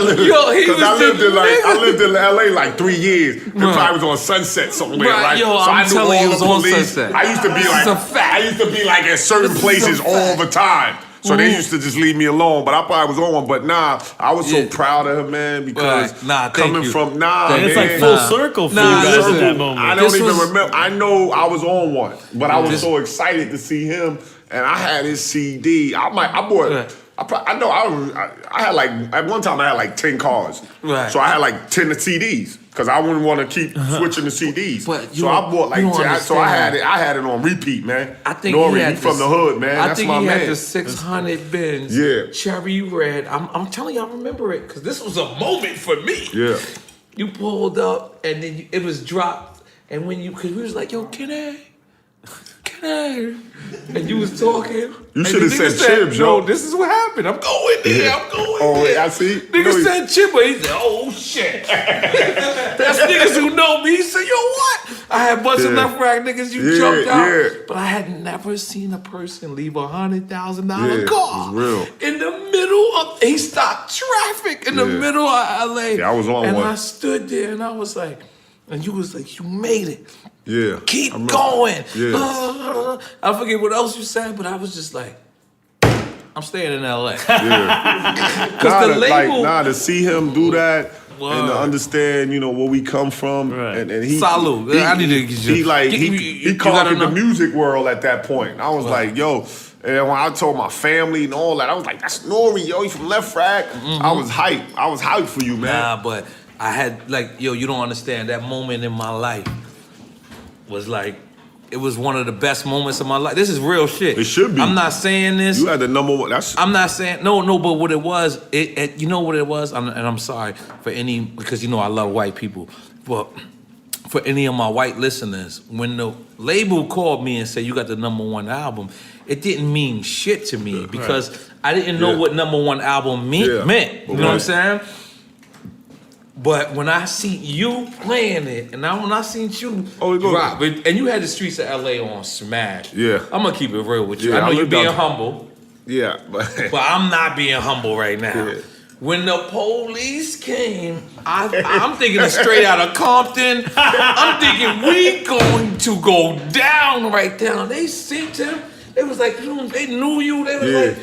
lived in LA like 3 years. It probably was on Sunset somewhere, right? Yo, so I'm telling you, it was on Sunset. I used to be like at certain places all the time. So they used to just leave me alone, but I probably was on one. But I was so proud of him, man, because coming from it's like full circle for you guys at that moment. I don't even remember. I know I was on one, but I was so excited to see him, and I had his CD. I had like, at one time I had like 10 cars. Right. So I had like 10 CDs. Because I wouldn't want to keep switching the CDs. So I bought like 10. So I had it on repeat, man. I think N.O.R.E, from the hood, man. That's my man. I think he had the 600 Benz, cherry red. I'm telling you, I remember it. Because this was a moment for me. Yeah. You pulled up and then it was dropped. And because we was like, yo, Kenny. And you was talking. You should have said Chibs, yo. No, this is what happened. I'm going there. I'm going there. I see. Nigga said Chib, but he said, oh shit. That's niggas who know me. He said, yo, what? I had a bunch of Lefrak niggas, you jumped out. But I had never seen a person leave $100,000 car. Real. In the middle of, he stopped traffic in the middle of LA. Yeah, I was on one. And I stood there and I was like, and you was like, you made it. Yeah. Keep going. Yeah. I forget what else you said, but I was just like, I'm staying in LA. Yeah. Because the label, to see him do that and to understand, where we come from, and he salute. I need to get you. He conquered the music world at that point. I was like, yo. And when I told my family and all that, I was like, that's N.O.R.E, yo, he from Lefrak. I was hyped. I was hyped for you, man. Nah, but I had you don't understand. That moment in my life was like, it was one of the best moments of my life. This is real shit. It should be. I'm not saying this. You had the number one. I'm not saying no. But what it was, you know what it was. And I'm sorry for any, because I love white people. But for any of my white listeners, when the label called me and said you got the number one album, it didn't mean shit to me because I didn't know what number one album meant. You know what I'm saying? But when I see you playing it, and when I seen you drop it, and you had the streets of LA on smash. Yeah. I'm gonna keep it real with you. Yeah, I know you're being humble. Yeah. But I'm not being humble right now. Yeah. When the police came, I'm thinking straight out of Compton. I'm thinking we going to go down right down. They seen him. It was like, they knew you. They was like,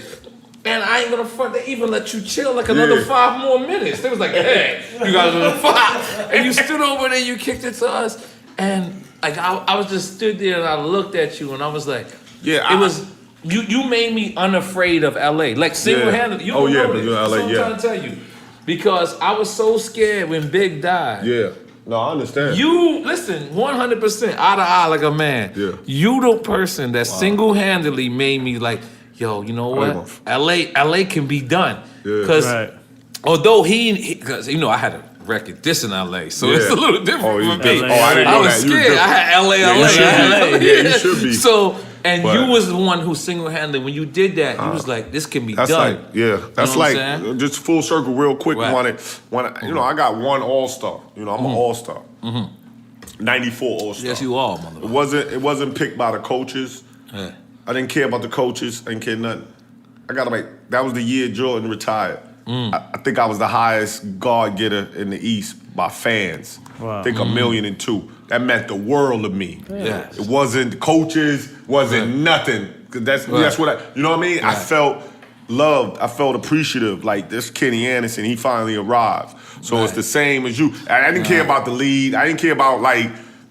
and I ain't gonna front. They even let you chill like another 5 more minutes. They was like, hey, you guys are 5. And you stood over there, you kicked it to us. And like I was just stood there and I looked at you and I was like, you made me unafraid of LA. Like single-handedly. You don't know this. That's what I'm trying to tell you. Because I was so scared when Big died. Yeah. No, I understand. You, listen, 100% outta like a man. Yeah. You the person that single-handedly made me like, yo, you know what? LA can be done. Because although because you know I had a record this in LA, so it's a little different for me. I didn't know was that. scared. I had LA. Yeah, you should be. So, and you was the one who single-handedly, when you did that, you was like, this can be done. That's like just full circle real quick. Right. You know, I got one All-Star. You know, I'm an All-Star. 94 All-Star. Yes, you are, motherfucker. It wasn't picked by the coaches. Yeah. I didn't care about the coaches. I didn't care nothing. I got that was the year Jordan retired. I think I was the highest guard getter in the East by fans. Wow. I think 1.2 million. That meant the world to me. Yeah. It wasn't coaches, wasn't nothing. Cause that's what you know what I mean? I felt loved. I felt appreciative. Like this Kenny Anderson, he finally arrived. So it's the same as you. I didn't care about the lead. I didn't care about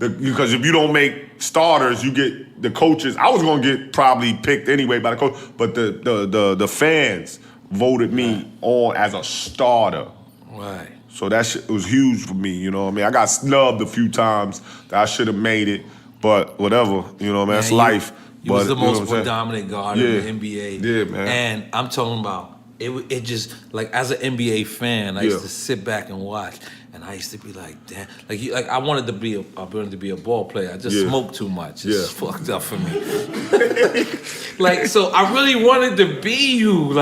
because if you don't make starters, you get the coaches. I was gonna get probably picked anyway by the coach, but the fans voted me on as a starter. Right. So that shit was huge for me, you know what I mean? I got snubbed a few times that I should have made it, but whatever, you know what I mean? That's life. You was the most dominant guard in the NBA. Yeah, man. And I'm talking about, it just, like as an NBA fan, I used to sit back and watch, and I used to be like, damn, I wanted to be a ball player. I just smoked too much. It's fucked up for me. So I really wanted to be you.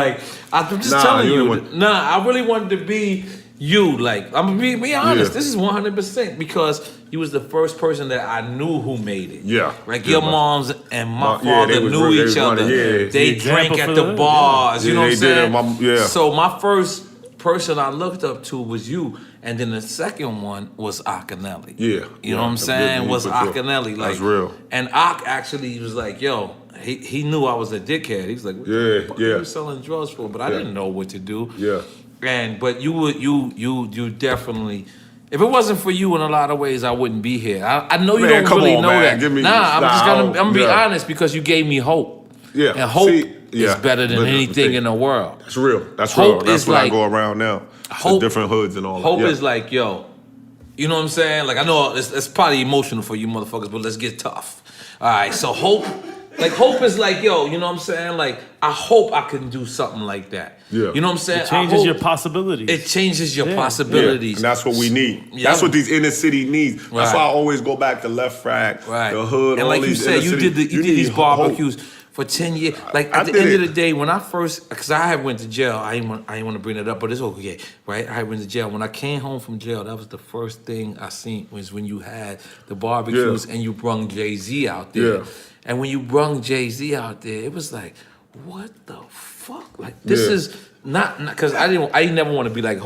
I'm just telling you. I really wanted to be you. I'm gonna be honest. This is 100% because you was the first person that I knew who made it. Yeah. Your moms and my father knew each other. They drank at the bars. You know what I'm saying? So my first person I looked up to was you. And then the second one was Akinelli. Yeah. You know what I'm saying? Was Akinelli. That's real. And Ak actually was like, yo, he knew I was a dickhead. He was like, what the fuck are you selling drugs for? But I didn't know what to do. Yeah. But you definitely, if it wasn't for you in a lot of ways, I wouldn't be here. I know you don't really know that. I'm gonna be honest because you gave me hope. Yeah. And hope is better than anything in the world. That's real. That's real. That's what I go around now. Hope, different hoods and all that. Hope is like, yo, you know what I'm saying? I know it's probably emotional for you motherfuckers, but let's get tough. All right, so hope is like, yo, you know what I'm saying? I hope I can do something like that. Yeah. You know what I'm saying? It changes your possibilities. It changes your possibilities. Yeah. And that's what we need. Yeah. That's what these inner city needs. Right. That's why I always go back to Lefrak, the hood, and all these you said, you did these barbecues. Hope. For 10 years, at the end of the day, when I first, because I had went to jail, I didn't want to bring it up, but it's okay, right? I went to jail. When I came home from jail, that was the first thing I seen was when you had the barbecues and you brung Jay-Z out there. Yeah. And when you brung Jay-Z out there, it was like, what the fuck? This is not, because I never want to be like,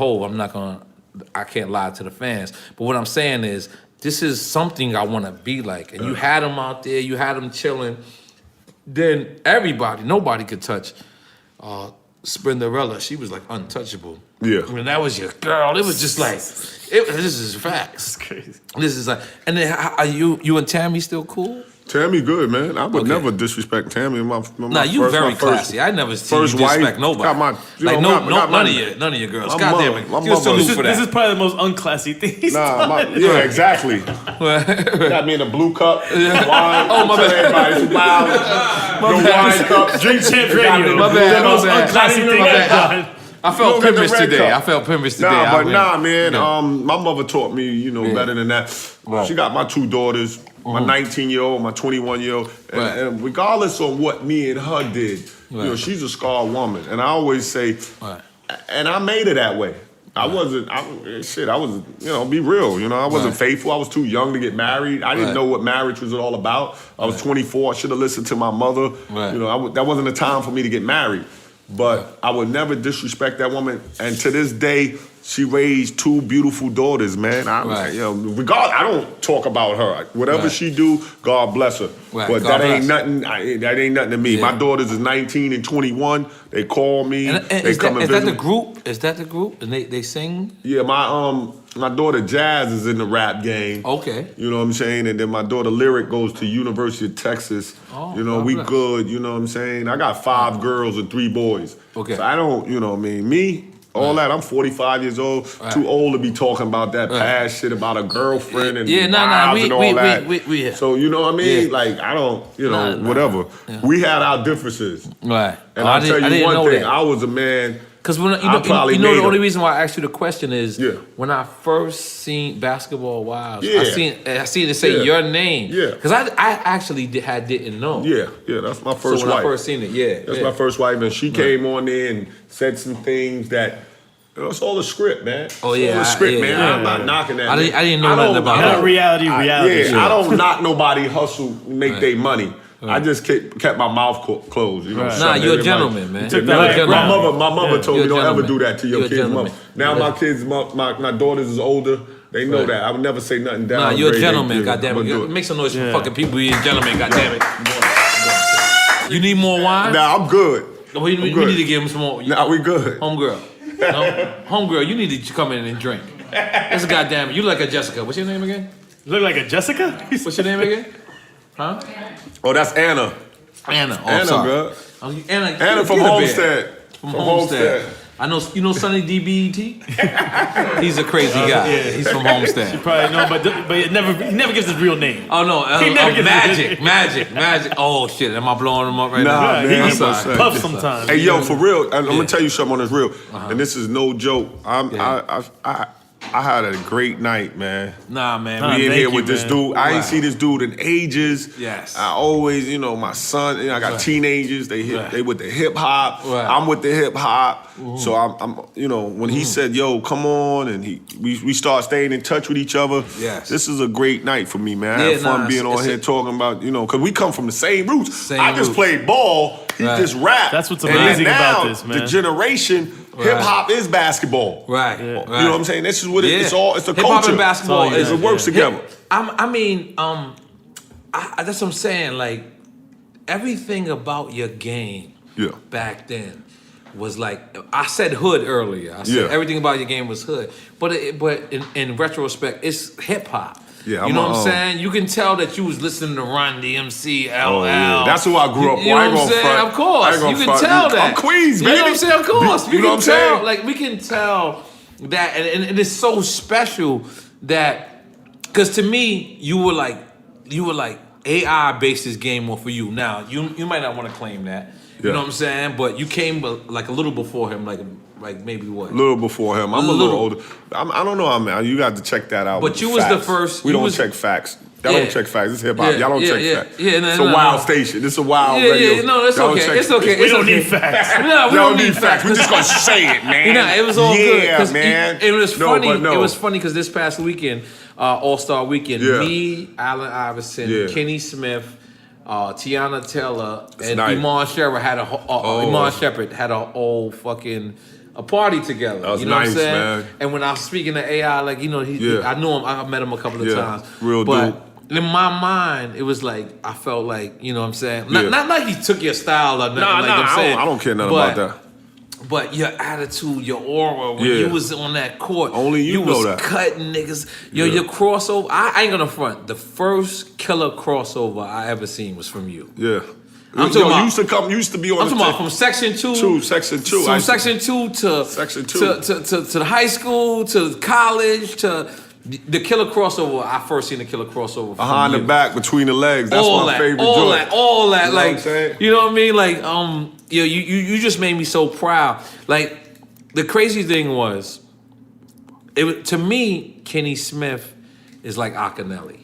I can't lie to the fans. But what I'm saying is, this is something I want to be like. And you had them out there, you had them chilling. Then nobody could touch Sprinderella. She was like untouchable. Yeah. When that was your girl, it was just like, this is facts. That's crazy. This is and then are you and Tammy still cool? Tammy good, man. I would never disrespect Tammy. You very classy. I never see you disrespect nobody. None of your girls. Goddamn it. This is probably the most unclassy thing. Exactly. Got me in a blue cup. Wine. Oh, my bad. Everybody's wild. No wine cup. Drink champ radio. My bad. The most unclassy thing ever. I felt pimpish today. Man. My mother taught me, better than that. Right. She got my two daughters, my 19-year-old, my 21-year-old, and regardless of what me and her did, she's a scarred woman, and I always say, and I made it that way. I was, be real, I wasn't faithful. I was too young to get married. I didn't know what marriage was all about. I was 24. I should have listened to my mother. Right. That wasn't the time for me to get married. But I would never disrespect that woman. And to this day, she raised two beautiful daughters, man. I don't talk about her. Whatever she do, God bless her. Right. But that ain't nothing to me. Yeah. My daughters is 19 and 21. They call me. They come and visit. Is that the group? And they sing? Yeah, my daughter Jazz is in the rap game. Okay. You know what I'm saying? And then my daughter Lyric goes to University of Texas. Oh, we good, you know what I'm saying? I got 5 girls and 3 boys. Okay. So I don't, me, all that. I'm 45 years old, too old to be talking about that past shit about a girlfriend and and all that. So you know what I mean? Yeah. I don't, whatever. Yeah. We had our differences. Right. And I'll tell you one thing. I was a man Because when the only reason why I asked you the question is when I first seen Basketball Wives, I seen it say your name. Yeah. Because I actually didn't know. Yeah, that's my first wife. So when I first seen it, that's my first wife, and she came on there and said some things that. It's all a script, man. Oh yeah, it's all a script, man. I'm not knocking that. I didn't know nothing about that. Reality. I don't knock nobody hustle, make their money. I just kept my mouth closed. You know, Nah, you're a gentleman, man. My mother told me don't ever do that to your kids' mother. Now my kids, my daughters is older. They know that. I would never say nothing down. Nah, you're a gentleman, goddammit. Make some noise for fucking people. You're a gentleman, goddammit. You need more wine? Nah, I'm good. We need to give him some more. Nah, we good. Homegirl. Homegirl, you need to come in and drink. That's a goddamn. You look like a Jessica. What's your name again? You look like a Jessica? What's your name again? Huh? Oh, that's Anna. Anna, bro. Anna from Homestead. From Homestead. I know. You know Sonny DBET? He's a crazy guy. Yeah. He's from Homestead. You probably know, but he never gives his real name. Oh no, Magic. Oh shit, am I blowing him up right now? Nah, man. He puff sometimes. Hey, yo, for real, I'm gonna tell you something on this real, and this is no joke. I had a great night, man. Nah, man. We in here with this dude. I ain't see this dude in ages. Yes. I always, my son, I got teenagers. They with the hip hop. Right. I'm with the hip hop. Mm-hmm. So I'm when he said, "Yo, come on," and we start staying in touch with each other. Yes. This is a great night for me, man. I had fun being on here talking about, because we come from the same roots. I just played ball. He just rapped. That's what's amazing about this, man. The generation. Hip hop is basketball. Right. You know what I'm saying? This is what it's all. It's a culture. Hip hop and basketball it works together. That's what I'm saying. Like everything about your game back then was like, I said hood earlier. I said everything about your game was hood. But in retrospect, it's hip hop. Yeah, you know what I'm saying? You can tell that you was listening to Run DMC, LL. Oh, yeah. That's who I grew up with. You know what I'm saying? Of course. You can tell that. I'm Queens, baby. You know what I'm saying? Of course. You know what I'm saying? Like, we can tell that. And it's so special that, because to me, you were like, AI based this game off of you. Now, you might not want to claim that. You know what I'm saying? But you came like a little before him, like maybe what? A little before him. I'm a little older. I don't know. You got to check that out. But you was the first. We don't check facts. Y'all don't check facts. It's hip hop. Y'all don't check facts. It's a wild station. It's a wild radio. Yeah, no, it's okay. It's okay. We don't need facts. No, we don't need facts. We're just gonna say it, man. It was all good. Yeah, man. It was funny. It was funny because this past weekend, All-Star Weekend, me, Allen Iverson, Kenny Smith, Tiana Taylor, and Iman Shepherd had a whole fucking a party together. That was you know nice, what I'm saying? Man. And when I was speaking to AI, like, I knew him. I met him a couple of times. Real but dude. In my mind, it was like I felt like, you know what I'm saying? Not like he took your style or nothing. I don't care nothing about that. But your attitude, your aura, when you was on that court, only you know was that. Cutting niggas. Your crossover, I ain't gonna front. The first killer crossover I ever seen was from you. Yeah. I'm talking about, used to be on I'm talking about from section 2. Section 2. From section 2 to section 2 to the high school, to college, to the killer crossover. I first seen the killer crossover behind the back, between the legs. That's my favorite joint. All that. You know like, what I'm saying? you know what I mean? Like, you just made me so proud. Like, the crazy thing was, to me, Kenny Smith is like Akinelli.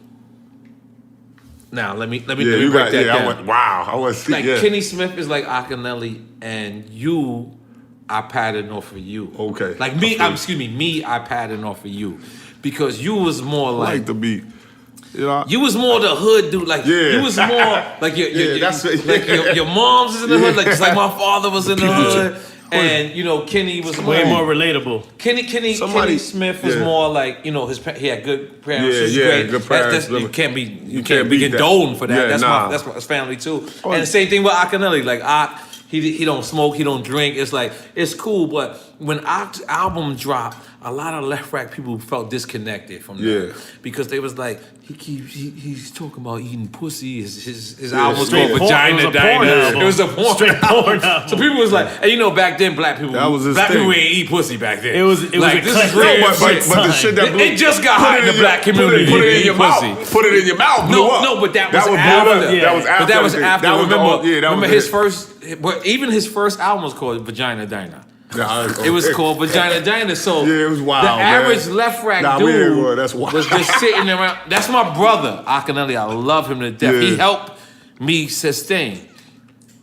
Now let me break that down. I went, wow. Kenny Smith is like Akinelli, and I patterned off of you. Okay. Like me, I patterned off of you, because you was more I like the beat. You was more the hood dude. Like you was more like your mom's is in the hood. Like just like my father was in the hood. And Kenny was way more relatable. Kenny Smith was more like he had good parents. Good parents. You can't be condoned for that. That's my family too. And the same thing with Akinelli. Like he don't smoke, he don't drink. It's like it's cool, but when Otta's album dropped, a lot of Lefrak people felt disconnected from that because they was like, he's talking about eating pussy. His album was called Vagina Diner. It was a porn straight porn album. So people was like, and back then black people ain't eat pussy back then. It was like this is real, but the shit that blew, it just got hot in the black community. Put it in your mouth. Put it in your mouth. No, but that was after. That was after. Remember his first album was called Vagina Diner. It was called Vagina Diner. So yeah, it was wild. The average man. Lefrak dude was just sitting around. That's my brother, Akinelli. I love him to death. Yeah. He helped me sustain.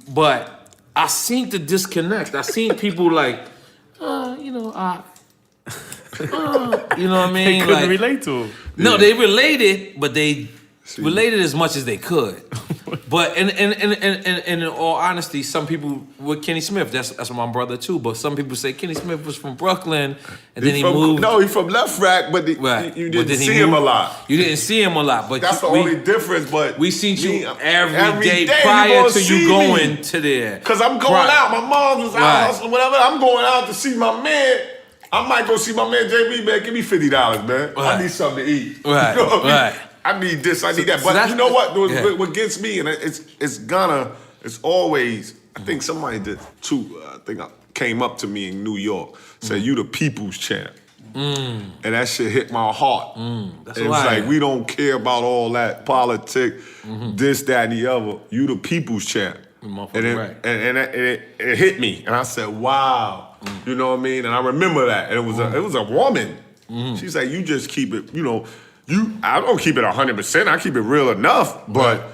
But I seen the disconnect. I seen people like, you know what I mean? They couldn't relate to him. No, they related, but they related as much as they could. But in all honesty, some people with Kenny Smith, that's my brother too. But some people say Kenny Smith was from Brooklyn, and then he moved. No, he's from Lefrak, but you didn't see him a lot. You didn't see him a lot, but that's the only difference. But we seen you every day prior to you going to there. Cause I'm going out. My mom was out hustling, whatever. I'm going out to see my man. I might go see my man JB, man. Give me $50, man. I need something to eat. Right, you know what I mean? right. I need this, I need that. But you know what? What gets me, and it's always, I think somebody did too, I think came up to me in New York, said, you the people's champ. And that shit hit my heart. That's it was like, we don't care about all that politics, this, that, and the other. You the people's champ. And it hit me. And I said, wow. You know what I mean? And I remember that. And it was a woman. She's like, you just keep it, I don't keep it 100%. I keep it real enough, but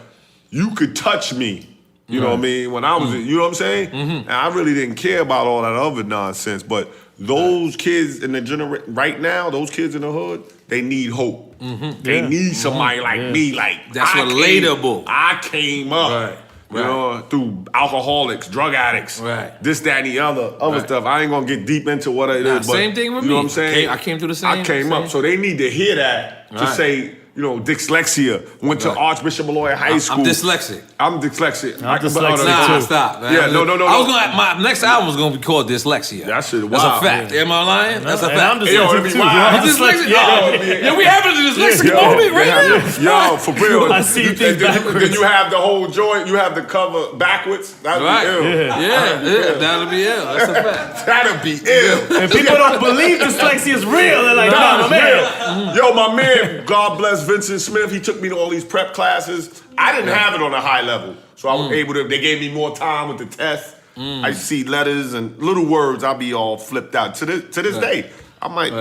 you could touch me. You know what I mean? When I was, you know what I'm saying? And I really didn't care about all that other nonsense. But those kids in the right now, those kids in the hood, they need hope. They need somebody like me. Like that's relatable. I came up. You know, through alcoholics, drug addicts, this, that, and the other stuff. I ain't gonna get deep into what it is, but same thing with me. You know what I'm saying? I came through the same. I came up, so they need to hear that to say, dyslexia. Went to Archbishop Malloy High School. I'm dyslexic. I'm dyslexic. I'm dyslexic too. Stop. Man. Yeah, no. I was gonna. My next album was gonna be called Dyslexia. That shit That's wild. a fact. Am I lying? That's a fact. I'm dyslexic too. I'm dyslexic. Yeah, we having a dyslexic moment right now. Yo, for real. I see things backwards. Then you have the whole joint. You have the cover backwards. That'd be ill. Yeah, that'll be ill. That's a fact. That'd be ill. And people don't believe dyslexia is real. They're like, nah, man. Yo, my man, God bless Vincent Smith. He took me to all these prep classes. I didn't have it on a high level, so I was able to. They gave me more time with the tests. I see letters and little words. I'll be all flipped out. To this day, I might,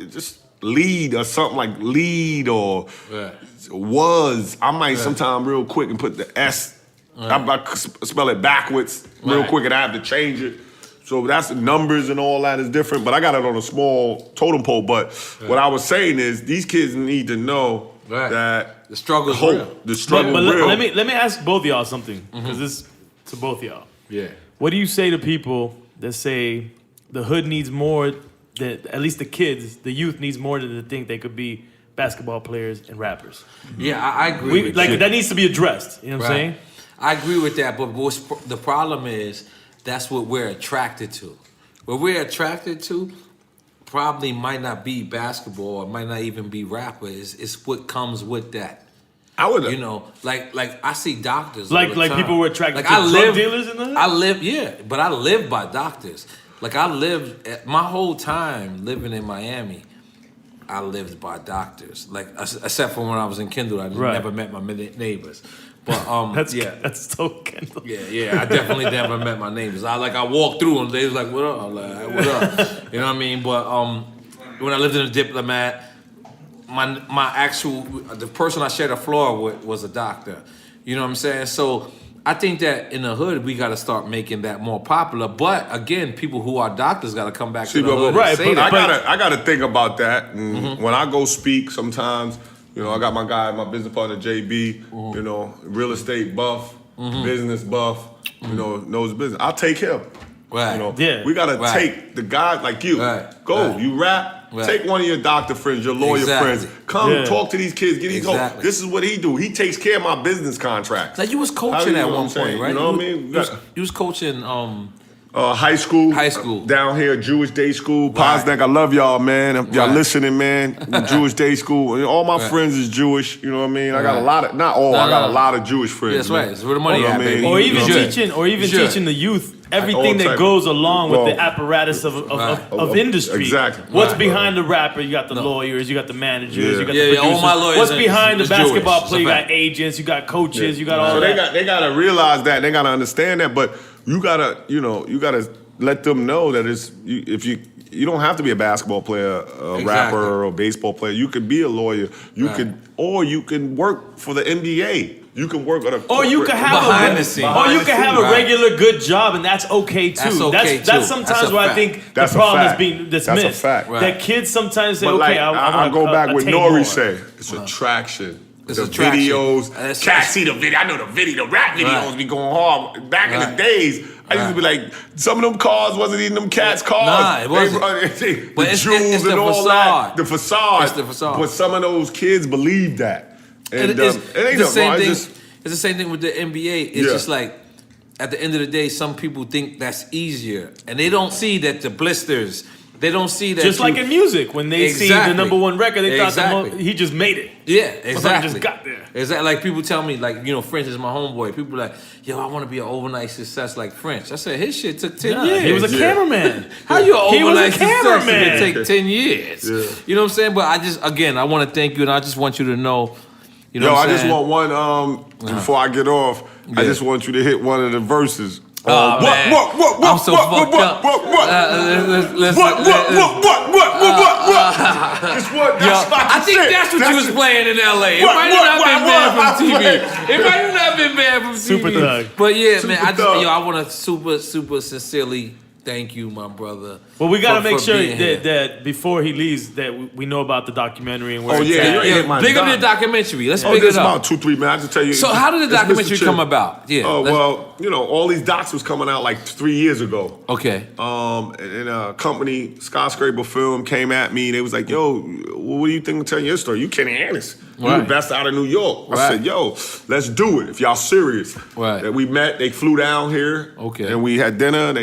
just lead or something like lead or was. I might sometime real quick and put the S. I spell it backwards real quick, and I have to change it. So that's numbers and all that is different. But I got it on a small totem pole. But what I was saying is these kids need to know that the struggle is real. The struggle but is real. Let me ask both of y'all something, because this to both of y'all. Yeah. What do you say to people that say the hood needs more, that at least the kids, the youth needs more than to think they could be basketball players and rappers? Yeah, I agree with you. That needs to be addressed. You know what I'm saying? I agree with that, but the problem is that's what we're attracted to. What we're attracted to probably might not be basketball, or might not even be rapper. It's what comes with that. I would, like I see doctors. Like people were attracted to drug dealers in the hood? But I live by doctors. Like my whole time living in Miami, I lived by doctors. Like except for when I was in Kendall, I never met my neighbors. But that's so Kendall. Yeah, I definitely never met my neighbors. I walked through and they was like, "What up?" I'm like, "What up?" You know what I mean? But when I lived in a Diplomat, the person I shared a floor with was a doctor. You know what I'm saying? So I think that in the hood we got to start making that more popular. But again, people who are doctors got to come back to the hood and say that. I got to think about that. When I go speak, sometimes. I got my guy, my business partner, JB, real estate buff, business buff, knows business. I'll take him. Right. We got to take the guys like you. Go, you rap, take one of your doctor friends, your lawyer friends. Come talk to these kids, get these hope. This is what he do. He takes care of my business contracts. Like you was coaching at one point, right? You know what I mean? You was coaching... high school. Down here, Jewish day school. Posnack, I love y'all, man. If y'all listening, man. Jewish day school. All my friends is Jewish. You know what I mean? I got a lot of, not all, I got a lot of Jewish friends. That's right. That's where the money at, baby. Or even teaching the youth everything that goes along with the apparatus of industry. Exactly. What's behind the rapper? You got the lawyers, you got the managers, you got the producers. All my lawyers. What's behind the basketball player? You got agents, you got coaches, you got all that. So they gotta realize that. They gotta understand that. But you gotta let them know that if you don't have to be a basketball player, a rapper, or a baseball player. You could be a lawyer. You can work for the NBA. You can work on a or you can have a regular good job, and that's okay too. That's sometimes where I think the problem is being dismissed. That's a fact. That kids sometimes say, but okay, I go back with N.O.R.E. say. It's attraction. It's the attraction. Videos, cats see the video. I know the rap videos be going hard. Back in the days, I used to be like, some of them cars wasn't even them cats' cars. Nah, it wasn't. But it's and all facade. that. The facade. It's the facade. But some of those kids believe that. And it ain't the same thing. It's the same thing with the NBA. It's just like, at the end of the day, some people think that's easier. And they don't see that the blisters, they don't see that. Just like in music, when they see the #1 record, they thought he just made it. Yeah, exactly. Just got there. Exactly. Like people tell me, like, French is my homeboy. People like, yo, I want to be an overnight success like French. I said, his shit took 10 years. He was a cameraman. How you an overnight success cameraman? if it take 10 years? Yeah. You know what I'm saying? But I want to thank you, and I just want you to know, I just want one, before I get off, I just want you to hit one of the verses. Oh, man. I'm so fucked up. I think that's what you was playing in L.A. It might have not been banned from TV. It might have not been banned from TV. Super Thug. But yeah, man, I want to super sincerely thank you, my brother. Well, we got to make sure that before he leaves, that we know about the documentary and where it's at. Big up the documentary. Let's big it up. It's about 2-3 minutes. I just tell you. So how did the documentary come about? Yeah. Well, all these docs was coming out like 3 years ago. Okay. And a company, Skyscraper Film, came at me. They was like, yo, what do you think of telling your story? You Kenny Annis. You the best out of New York. I said, yo, let's do it if y'all serious. Right. And we met. They flew down here. Okay. And we had dinner.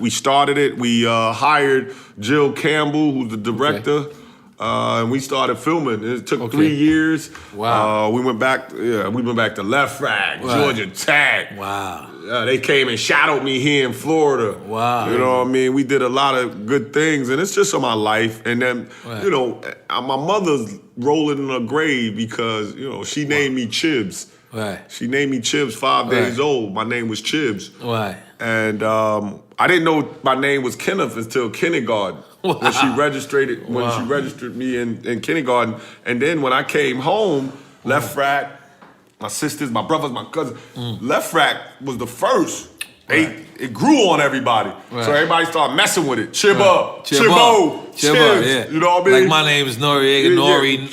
We started it. We hired Jill Campbell, who's the director. Okay. And we started filming. It took 3 years. Wow. We went back to Lefrak, Georgia Tech. Wow. They came and shadowed me here in Florida. Wow. You know what I mean? We did a lot of good things, and it's just on my life. And then, my mother's rolling in her grave because, she named me Chibs. Right. She named me Chibs 5 days old. My name was Chibs. Right. And I didn't know my name was Kenneth until kindergarten. Wow. When she registered me in kindergarten. And then when I came home, Lefrak, my sisters, my brothers, my cousins, Lefrak was the first. It grew on everybody. Right. So everybody started messing with it. Chibbo, Chibs. You know what I mean? Like my name is N.O.R.E, N.O.R.E, And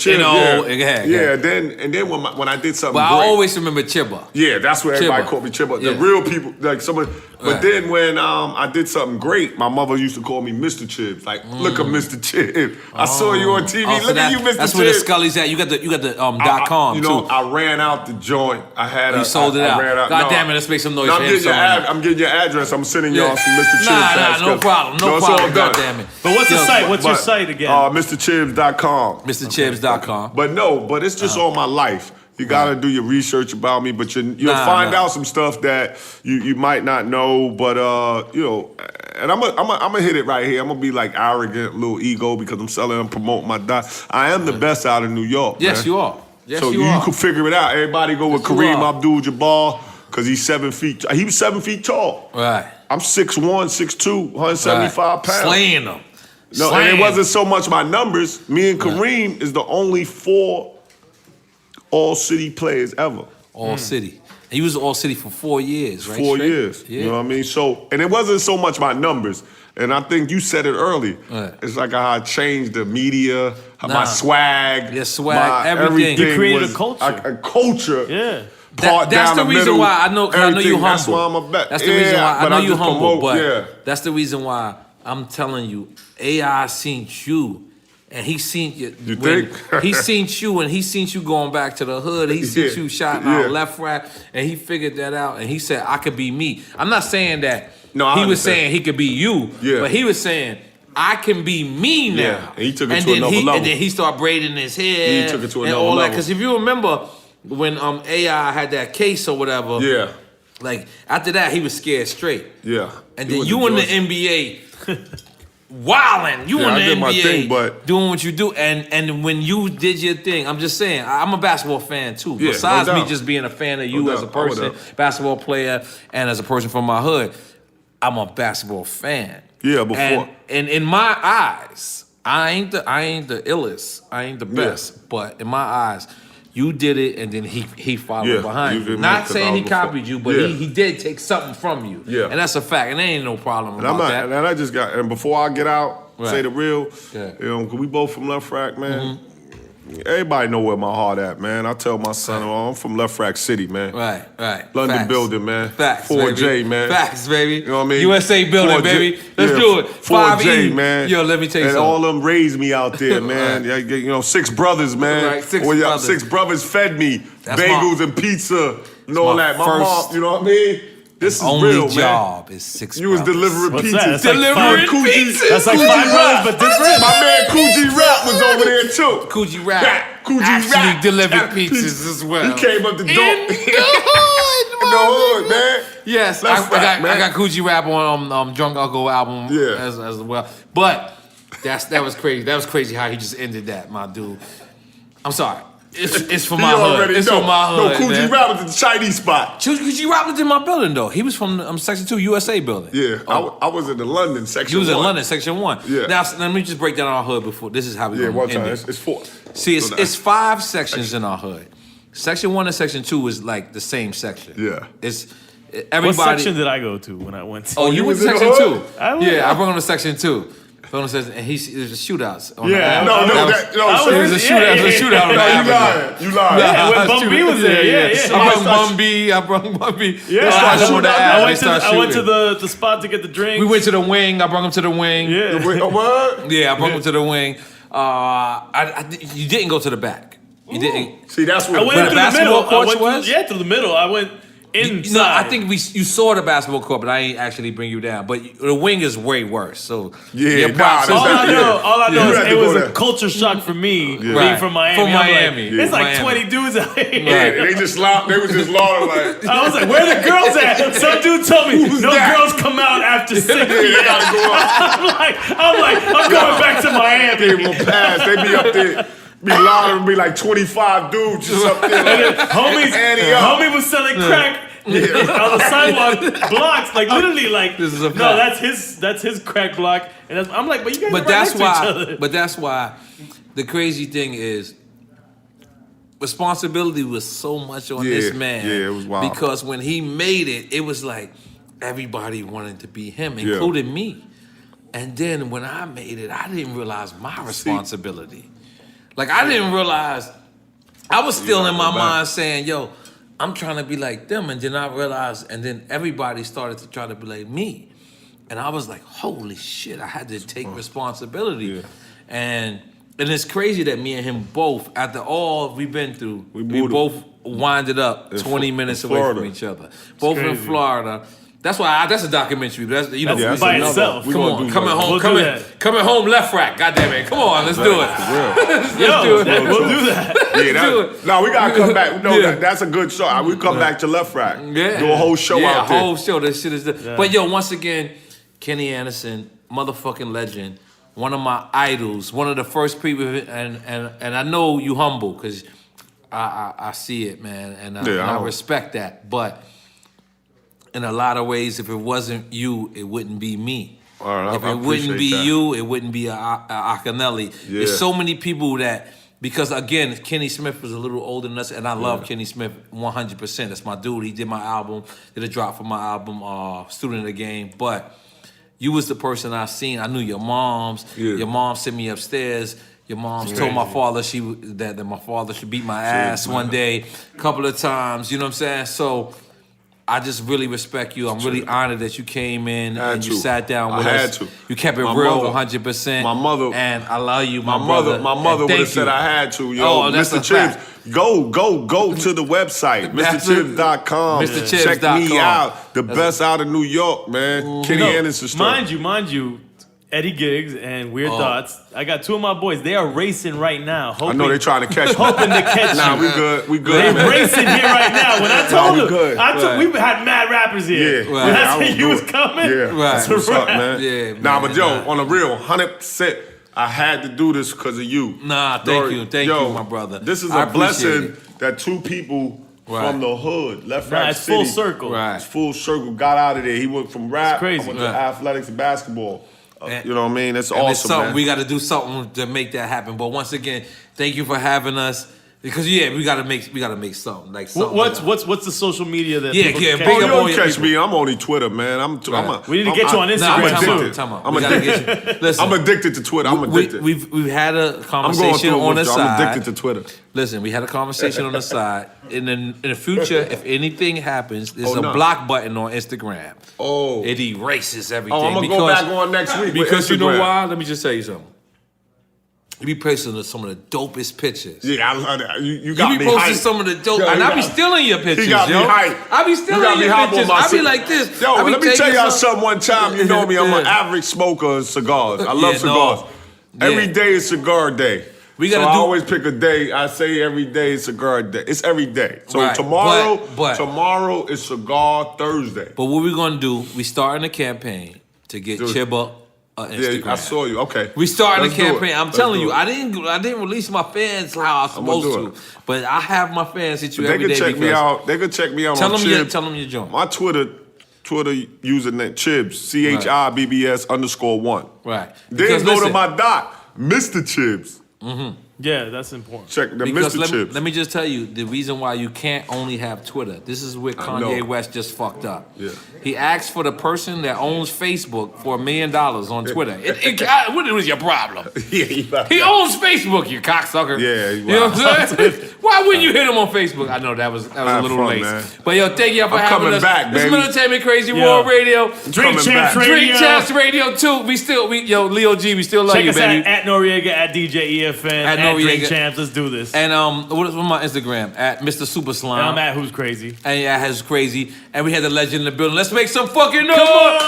then when I did something great. I always remember Chibbo. Yeah, that's where everybody called me Chibbo. The real people, like someone. But then when I did something great, my mother used to call me Mr. Chibs. Like, look at Mr. Chibs. I saw you on TV. Look at you, Mr. Chibs. That's where the Scully's at. You got the .com too. I ran out the joint. You sold it out. God damn it, let's make some noise for him. I'm getting your address. I'm sending y'all some Mr. Chibs. No problem. No problem. God damn it. But what's the site? What's your site again? MrChibs.com. MrChibs.com. But it's just all my life. You gotta do your research about me, but you'll find out some stuff that you might not know. But and I'm gonna hit it right here. I'm gonna be like arrogant, little ego because I'm selling and promoting my doc. I am the best out of New York. Yes, man. you are. Yes, so you are. can figure it out. Everybody go with Kareem Abdul-Jabbar because he's 7 feet. He was 7 feet tall. Right. I'm 6'1", 6'2", 175 pounds. Slaying them. No, and it wasn't so much my numbers. Me and Kareem is the only 4 all-city players ever. All-city. And you was all-city for 4 years, right? 4 years. Yeah. You know what I mean? So, and it wasn't so much my numbers. And I think you said it early. Right. It's like how I changed the media, my swag. Your swag, everything. You created a culture. A culture. Yeah. That's the reason why I know you humble. That's why I'm a bet. That's the reason why I know you humble. But that's the reason why I'm telling you, AI seen you. And he seen you. You think? He seen you, and he seen you going back to the hood. He seen you shouting out Lefrak, and he figured that out. And he said, "I could be me." I'm not saying that. No, he was saying he could be you. Yeah. But he was saying, "I can be me now." Yeah. And he took it to another level. And then he started braiding his hair. He took it to another level. Because if you remember when AI had that case or whatever. Yeah. Like after that, he was scared straight. Yeah. And then you in the NBA. Wildin', you in the NBA doing what you do, and when you did your thing, I'm just saying, I'm a basketball fan too. Yeah, Besides me just being a fan of you as a person, basketball player, and as a person from my hood, I'm a basketball fan. Yeah, before. And in my eyes, I ain't the illest. I ain't the best. But in my eyes, you did it, and then he followed behind you. Not saying he copied you, but he did take something from you. Yeah. And that's a fact, and there ain't no problem about that. And I just got, and before I get out, say the real, Yeah. you know, 'cause we both from Lefrak, man. Everybody know where my heart at, man. I tell my son, I'm from Lefrak City, man. Right. London Facts. building, man. Facts, 4J, baby. man. Facts, baby. You know what I mean? USA building, 4J, baby. Let's do it. 4J, 5E. man. Yo, let me tell you and something. all them raised me out there, man. You know, 6 brothers, man. Right, 6 brothers. 6 brothers fed me That's bagels and pizza and all that. My mom, you know what I mean? This is only real, job man. is 6 You was brothers. delivering What's pizzas. that? That's like Delivering five- pizzas. That's like Coogee 5 brothers, Rap. but different. My man Coogee Rap was over there too. Coogee Rap. Coogee actually Rap delivered pizzas pizzas as well. He came up the door. In the hood, In the hood, man. Yes, Left Rack, man. I got Coogee Rap on Drunk Uncle album Yeah. as well. But that was crazy. That was crazy how he just ended that, my dude. I'm sorry. It's for my hood. It's for my hood. No, Coogee Rap was at the Chinese spot. Coogee Rap was in my building though. He was from Section 2 USA building. Yeah, I was in the London section. He was 1. in London, Section 1. Yeah. Now, let me just break down our hood before. This is how we Yeah, one end time. it. It's 4. See, it's 5 sections in our hood. Section 1 and Section 2 is like the same section. Yeah. It's What everybody. section did I go to when I went to? Oh, you went to was in Section the 2. hood? I was- Yeah, I brought him to Section 2. And there's a shootouts. On Yeah, the No, alley. no, That that, no. I sir. was a shootout. It was a shootout on the No, alley. you lying. You lying. Yeah, when Bum B was there. Yeah. I brought Bum B. I brought Bum B. Yeah, I went to the spot to get the drinks. We went to the wing. I brought him to the wing. Yeah. Wait, a word? Yeah, I brought him to the wing. You didn't go to the back. You didn't. See, that's what I went Where the through the basketball middle. courts was? Through the middle. I went inside. No, I think you saw the basketball court, but I ain't actually bring you down. But the wing is way worse. So Yeah, props. nah, all I Yeah. know, all I know You is had to it was go a there. culture shock for me being Right. from Miami. From I'm like, Miami. it's like Miami. 20 dudes out here. Yeah, they just loud. They was just loud like. I was like, where the girls at? Some dude told me no that? girls come out after 6 Yeah, they p.m. gotta go up. I'm going back to Miami. They will pass. They be up there, be loud and be like 25 dudes just up there. Like, Homie was selling crack on the sidewalk blocks, like literally, like This is a no, fact. that's his crack block, and I'm like, but you guys are But right that's next to each other. why. But that's why. The crazy thing is, responsibility was so much on this man. Yeah, it was wild. Because when he made it, it was like everybody wanted to be him, including me. And then when I made it, I didn't realize my responsibility. Like I didn't realize. I was still in my mind saying, "Yo, I'm trying to be like them," and then I realized, and then everybody started to try to be like me, and I was like, "Holy shit!" I had to take responsibility, and it's crazy that me and him both, after all we've been through, we both winded up 20 minutes away from each other, both in crazy. Florida. That's why that's a documentary. That's That's by itself. Come on, coming home, We'll coming do home, Lefrak. Goddamn it, come on, let's do it. Yo, we'll do that. No, we gotta come back. No, that's a good show. We come back to Lefrak. Yeah. Do a whole show out there. Yeah, a whole show. This shit is. But yo, once again, Kenny Anderson, motherfucking legend, one of my idols, one of the first people, and I know you humble because I see it, man, and I respect that. But in a lot of ways, if it wasn't you, it wouldn't be me. All right, if I it wouldn't be appreciate that. you, it wouldn't be Akinelli. Yeah. There's so many people that, because again, Kenny Smith was a little older than us, and I love Kenny Smith 100%. That's my dude. He did my album, did a drop for my album, Student of the Game. But you was the person I seen. I knew your moms. Yeah. Your mom sent me upstairs. Your mom's told my father that my father should beat my ass one day, a couple of times. You know what I'm saying? So I just really respect you. I'm really honored that you came in and you sat down with us. You kept it real 100%. My mother. And I love you, my mother would have said I had to. Yo, that's Mr. a Chibbs, fact. go to the website, MrChibbs.com. MrChibbs.com. Check me out. The best out of New York, man. Kenny Anderson story. Mind you, Eddie Giggs and Weird Thoughts. I got 2 of my boys. They are racing right now. I know they trying to catch me. hoping to catch Nah, you. we good, They're man. racing here right now. When I told we them, good. we've had mad rappers here. Yeah, When I will said you do was it. coming, Yeah, Right. that's what's up, man. Yeah, Nah, man, but yo, nah. on a real 100%, I had to do this because of you. Nah, thank you, my brother. This is I a blessing appreciate that 2 people from the hood. Lefrak Nah, it's City. full circle. Right. It's full circle. Got out of there. He went from rap. crazy. I went to athletics and basketball. And- You know what I mean? That's And it's awesome, something man. we got to do something to make that happen. But once again, thank you for having us. Because we gotta make something like something. What's the social media that? Yeah, people yeah, can big catch up you? all you your catch people. me. I'm only Twitter, man. We need to get you on Instagram I'm too. addicted. We gotta get you. Listen, I'm addicted to Twitter. I'm addicted. We've had a I'm going conversation through on the side. I'm addicted to Twitter. Listen, we had a conversation on the side. In the future, if anything happens, there's a no. block button on Instagram. Oh. It erases everything. I'm going to go back on next week. Because with you know Instagram. why? Let me just tell you something. You be posting some of the dopest pictures. Yeah, I love that. You got You be me posting hyped. some of the dope, Yo, and you I be got- stealing your pictures, He got me yo. hyped. I be You stealing got me your hyped on pictures. my I be cig- like this. Yo, I be let me tell taking y'all some- something one time. You know me, I'm an average smoker of cigars. I love Yeah, cigars. no. Every Yeah. day is cigar day. We gotta so I do- always pick a day. I say every day is cigar day. It's every day. So Right, but- tomorrow is cigar Thursday. But what we're gonna do? We starting a campaign to get Dude. Chibba on Instagram. Yeah, I saw you. Okay. We starting Let's a do it. campaign. I'm Let's telling do you, it. I didn't release my fans how I was I'm gonna supposed do to, but I have my fans hit you They every can day. check me because- out. They can check me out Tell on them Chibs. your joint. My Twitter username Chibs CHIBBS_1. Right. Then Because go to listen, my dot, Mr. Chibs. Yeah, that's important. Check the Because Mr. Chibs. let me just tell you the reason why you can't only have Twitter. This is where Kanye know. West just fucked up. Yeah. He asked for the person that owns Facebook for $1 million on Twitter. What was your problem? Yeah, He owns Facebook, you cocksucker. Yeah, you know what I'm saying? Why wouldn't you hit him on Facebook? I know that was a Have little fun, late. man. But yo, thank y'all for I'm having coming us. back, This is baby. Entertainment Crazy Yo. World Radio. Drink coming Champs back. Radio. Drink Champs Radio 2. Yo, Leo G, we still love Check you, us baby. at Noriega, at DJ EFN, At at Drink Noriega. Champs. Let's do this. And what's my Instagram? At Mr. Super Slime. And I'm at Who's Crazy. And yeah, has crazy. And we had the legend in the building. Let's make some fucking noise. Come on!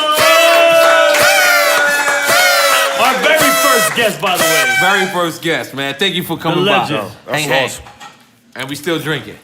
Our very first guest, by the way. Very first guest, man. Thank you for coming The by. legend. That's Hang. awesome. And we still drinking.